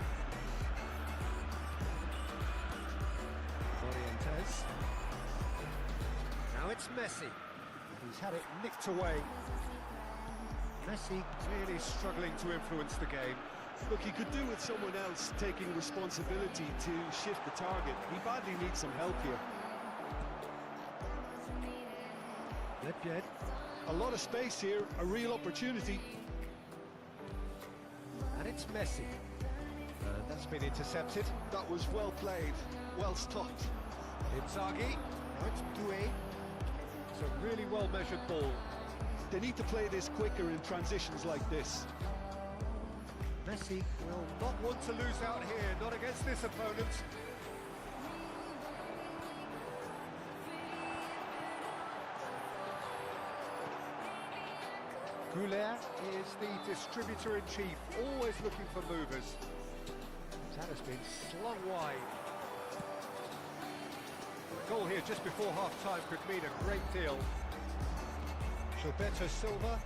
Speaker 3: Morientes. Now it's Messi. He's had it nicked away. Messi really struggling to influence the game.
Speaker 4: Look, he could do with someone else taking responsibility to shift the target. He badly needs some help here.
Speaker 3: Lepjed.
Speaker 4: A lot of space here, a real opportunity.
Speaker 3: And it's Messi. And that's been intercepted.
Speaker 4: That was well played, well stopped.
Speaker 3: Inzaghi. Now it's Doué. It's a really well-measured ball.
Speaker 4: They need to play this quicker in transitions like this.
Speaker 3: Messi will not want to lose out here, not against this opponent. Goulet is the distributor-in-chief, always looking for movers. That has been slung wide. A goal here just before half-time could mean a great deal. Gilberto Silva.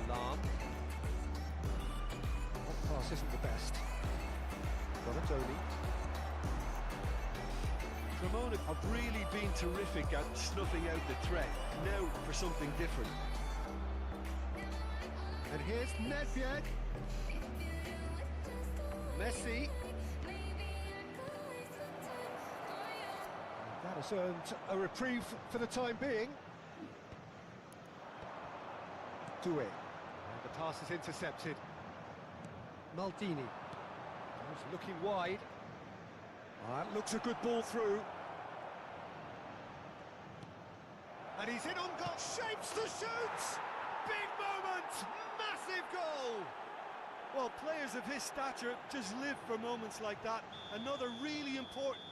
Speaker 3: Lam. That pass isn't the best. Donatoni.
Speaker 4: Cremona have really been terrific at snuffing out the threat. Now for something different.
Speaker 3: And here's Nedved. Messi. That has earned a reprieve for the time being. Doué. And the pass is intercepted. Maldini. He's looking wide. That looks a good ball through. And he's in on goal. Shapes the shoot! Big moment! Massive goal!
Speaker 4: Well, players of his stature just live for moments like that. Another really important...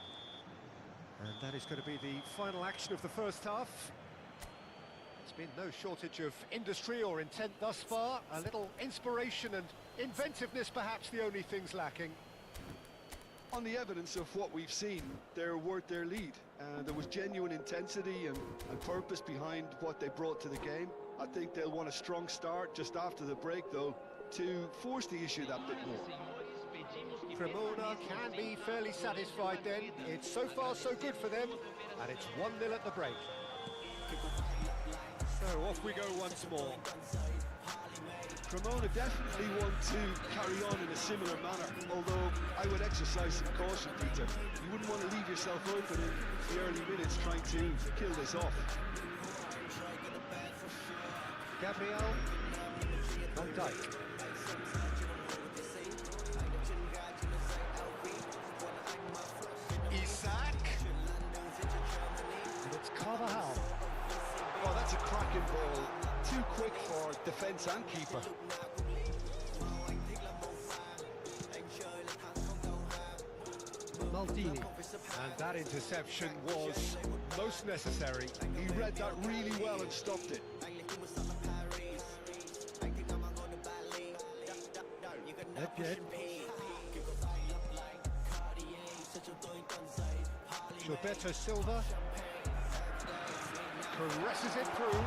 Speaker 3: And that is going to be the final action of the first half. There's been no shortage of industry or intent thus far. A little inspiration and inventiveness, perhaps the only things lacking.
Speaker 4: On the evidence of what we've seen, they're worth their lead. There was genuine intensity and purpose behind what they brought to the game. I think they'll want a strong start just after the break, though, to force the issue that bit more.
Speaker 3: Cremona can be fairly satisfied then. It's so far so good for them, and it's 1-0 at the break. So off we go once more.
Speaker 4: Cremona definitely want to carry on in a similar manner, although I would exercise some caution, Peter. You wouldn't want to leave yourself open in the early minutes trying to kill this off.
Speaker 3: Gabriel Van Dijk. Isaac. And it's Carvajal.
Speaker 4: Oh, that's a cracking ball. Too quick for defence and keeper.
Speaker 3: Maldini. And that interception was most necessary.
Speaker 4: He read that really well and stopped it.
Speaker 3: Lepjed. Gilberto Silva. Caresses it through.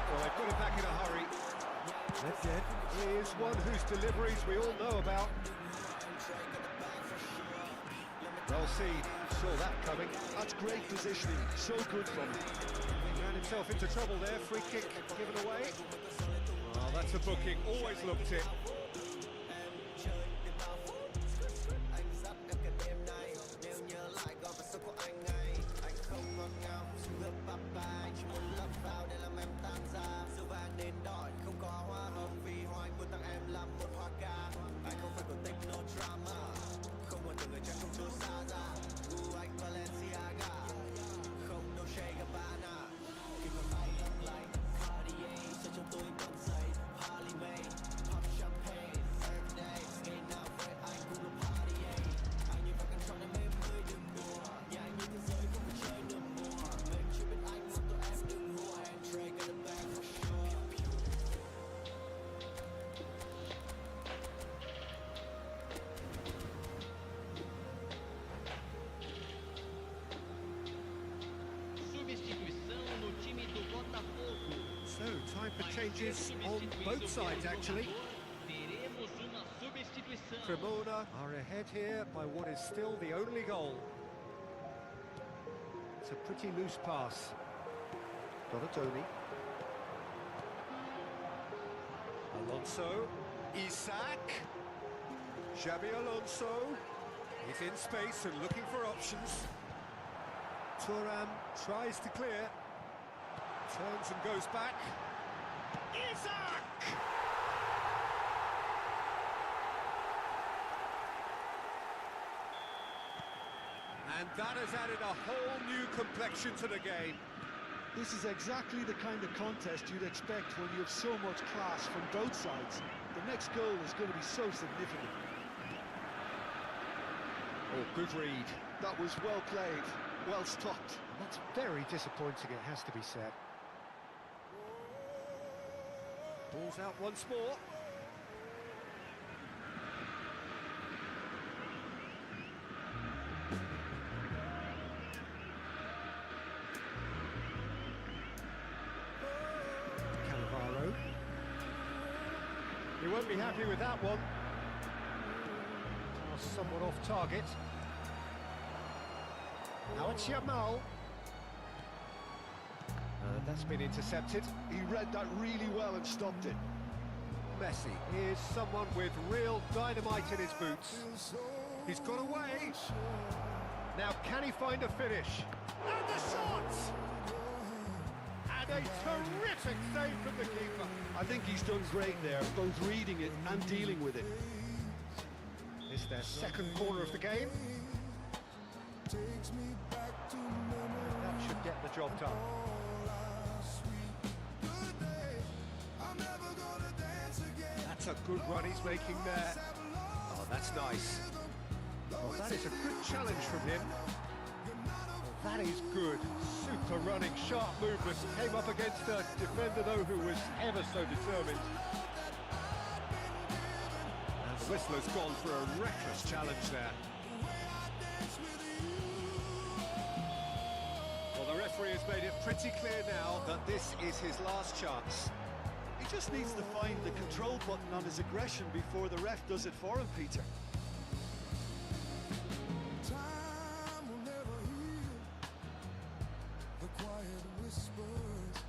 Speaker 3: Well, they've got it back in a hurry. Lepjed is one whose deliveries we all know about. Well seen. Saw that coming.
Speaker 4: That's great positioning, so good from him.
Speaker 3: He ran himself into trouble there. Free kick given away. Well, that's a booking. Always looked it. So, time for changes on both sides, actually. Cremona are ahead here by what is still the only goal. It's a pretty loose pass. Donatoni. Alonso. Isak. Xabi Alonso. He's in space and looking for options. Thuram tries to clear. Turns and goes back. Isak! And that has added a whole new complexion to the game.
Speaker 4: This is exactly the kind of contest you'd expect when you have so much class from both sides. The next goal is going to be so significant.
Speaker 3: Oh, good read.
Speaker 4: That was well played, well stopped.
Speaker 3: That's very disappointing, it has to be said. Ball's out once more. Cannavaro. He won't be happy with that one. Pass somewhat off target. Now it's Yamal. That's been intercepted.
Speaker 4: He read that really well and stopped it.
Speaker 3: Messi is someone with real dynamite in his boots. He's got away. Now can he find a finish? And the shot! And a terrific save from the keeper.
Speaker 4: I think he's done great there, both reading it and dealing with it.
Speaker 3: It's their second corner of the game. That should get the job done. That's a good run he's making there. Oh, that's nice. Well, that is a good challenge from him. Well, that is good. Super running, sharp movement. Came up against a defender, though, who was ever so determined. And the whistler's gone for a reckless challenge there. Well, the referee has made it pretty clear now that this is his last chance.
Speaker 4: He just needs to find the control button on his aggression before the ref does it for him, Peter.
Speaker 8: Time will never heal the quiet whispers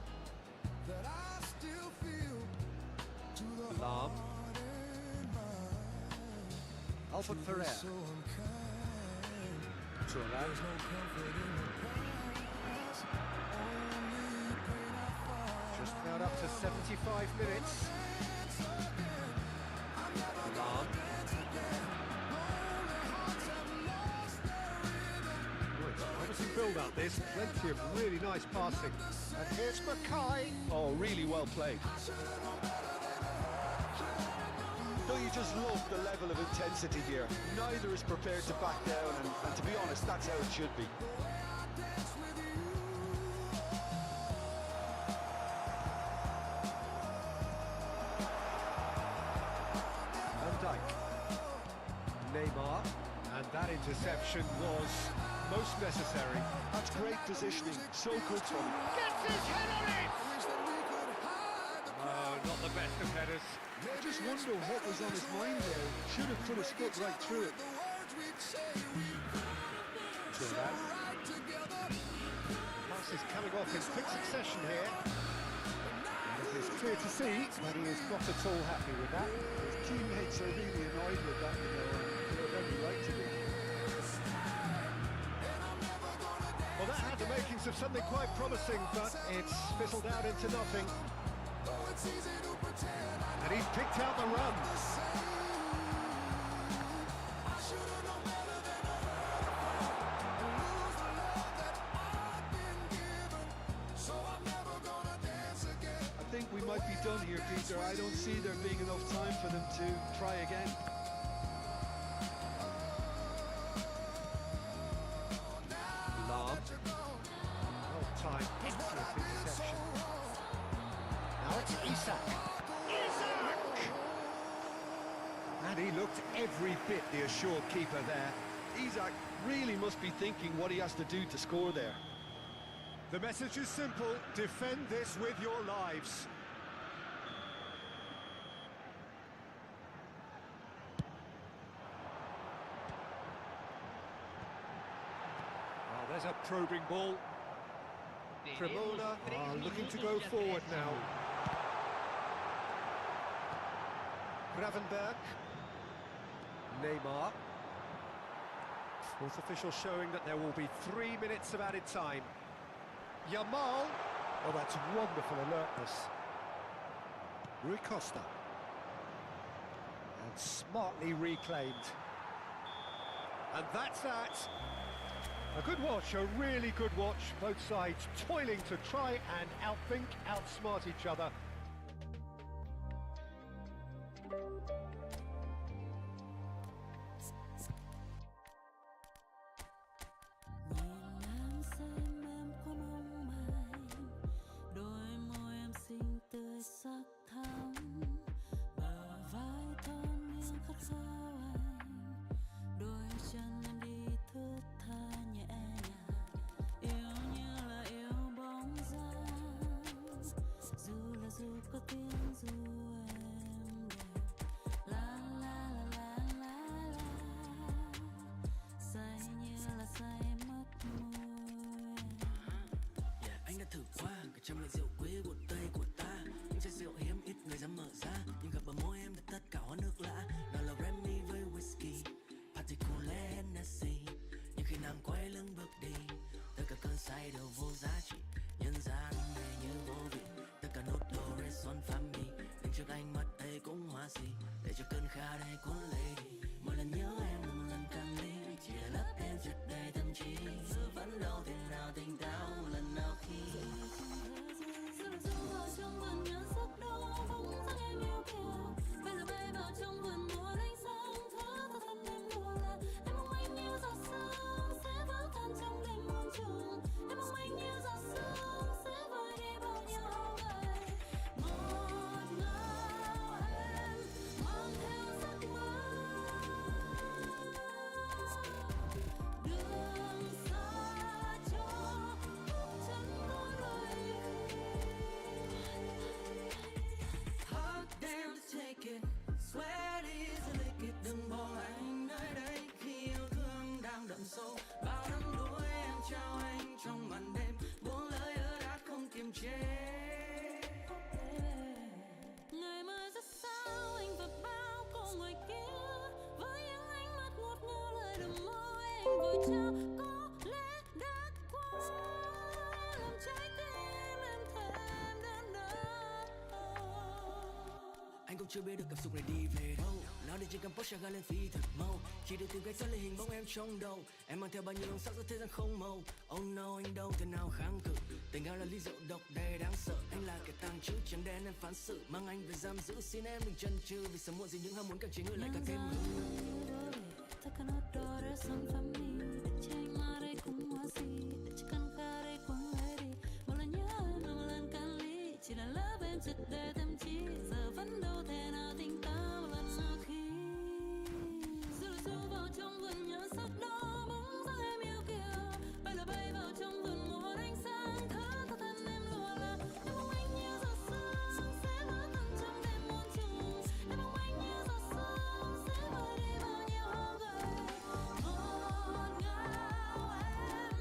Speaker 8: that I still feel to the
Speaker 3: Lam.
Speaker 8: heart and mind.
Speaker 3: Albert Ferrer.
Speaker 8: So unkind.
Speaker 3: Thuram.
Speaker 8: There's no comfort in the past. Only pain I find.
Speaker 3: Just about up to 75 minutes. Lam. Oh, it's a promising build-up, this. Plenty of really nice passing. And here's Mackay.
Speaker 4: Oh, really well played. Don't you just love the level of intensity here? Neither is prepared to back down, and to be honest, that's how it should be.
Speaker 3: Neymar, and that interception was most necessary.
Speaker 4: That's great positioning, so good from him.
Speaker 3: Gets his head on it! Oh, not the best of headers.
Speaker 4: I just wonder what was on his mind there. Should have put his foot right through it.
Speaker 3: passes coming off in quick succession here. And it is clear to see that he is not at all happy with that.
Speaker 4: His teammates are really annoyed with that, you know, and they have every right to be.
Speaker 3: Well, that had the makings of something quite promising, but it's fizzled out into nothing. And he's picked out the run.
Speaker 4: I think we might be done here, Peter. I don't see there being enough time for them to try again.
Speaker 3: Lam. Well-timed, excellent interception. Now it's Isak. Isak! And he looked every bit the assured keeper there.
Speaker 4: Isak really must be thinking what he has to do to score there.
Speaker 3: The message is simple: defend this with your lives. Well, there's a probing ball. Cremona are looking to go forward now. Gravenberg. Neymar. Fourth official showing that there will be 3 minutes of added time. Yamal. Oh, that's wonderful alertness. Rui Costa. And smartly reclaimed. And that's that. A good watch, a really good watch. Both sides toiling to try and outthink, outsmart each other.
Speaker 11: Anh đã thử qua cả trăm loại rượu quê của Tây của ta, những chai rượu hiếm ít người dám mở ra, nhưng gặp bờ môi em đã tất cả hóa nước lạ. Nào là Remy với whisky, Particular Hennessy, nhưng khi nàng quay lưng bước đi, tất cả cơn say đều vô giá trị. Nhân gian này như vô vị, tất cả nốt đồ red son family, đứng trước ánh mắt ấy cũng hoa gì, để cho cơn khát ấy cuốn lấy đi. Mỗi lần nhớ em là một lần càng ly, chỉ để lấp em chợt đầy tâm trí. Giờ vẫn đâu thể nào tỉnh táo lần nào khi trong vườn nhớ giấc đó bóng dáng em yêu kiều, bây giờ bay vào trong vườn mùa ánh sáng thở thật thân em đùa là em mong anh như giọt sương sẽ vỡ tan trong đêm muôn trùng, em mong anh như giọt sương sẽ vơi đi bao nhiêu ngày. Ngọt ngào em mang theo giấc mơ, đường xa cho bước chân đôi lời. Hard damn to take it, sweat is a liquid. Đừng bỏ anh nơi đây khi yêu thương đang đậm sâu. Bao năm đuổi em trao anh trong màn đêm, buông lời ơ đã không kiềm chế. Ngày mai rất sao anh và bao cô ngoài kia, với những ánh mắt ngọt ngào lời đừng môi anh vội trao. Có lẽ đã qua làm trái tim em thêm đớn đau. Anh cũng chưa biết được cảm xúc này đi về đâu, nào đi trên cam Porsche ga lên phi thật mau, chỉ để tìm cách xoay lại hình bóng em trong đầu. Em mang theo bao nhiêu lòng sắc giữa thế gian không màu. Oh no, anh đâu thể nào kháng cự, tình yêu là ly rượu độc đầy đáng sợ. Anh là kẻ tàng trữ trắng đen em phán xử, mang anh về giam giữ. Xin em đừng chần chừ, vì sớm muộn gì những ham muốn càng chế ngự lại càng thêm hư. Tất cả nốt đồ đã son family, để cho anh mà đây cũng hoa gì, để cho căn khá đây quăng lấy đi. Một lần nhớ em là một lần can ly, chỉ là lớp em chợt đầy tâm trí. Giờ vẫn đâu thể nào tỉnh táo một lần nào khi dù là du vào trong vườn nhớ sắc đó bóng dáng em yêu kiều, bay là bay vào trong vườn một ánh sáng thở thật thân em lùa là em mong anh như giọt sương sẽ vỡ tan trong đêm muôn trùng, em mong anh như giọt sương sẽ vơi đi bao nhiêu hôm gầy. Ngọt ngào em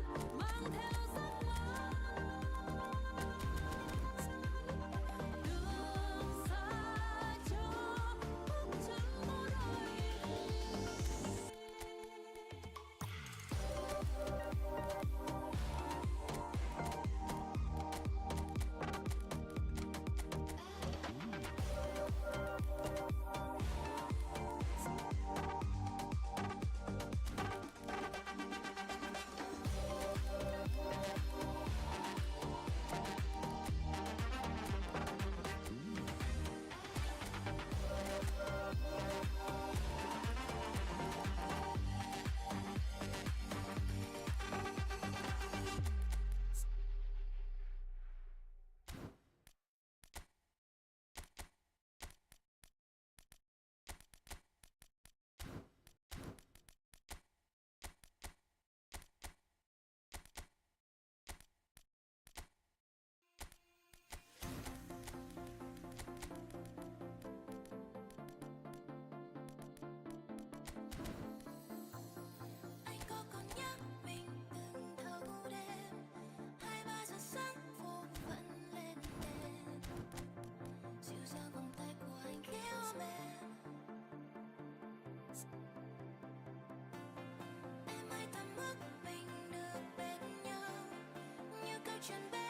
Speaker 7: chuyện bên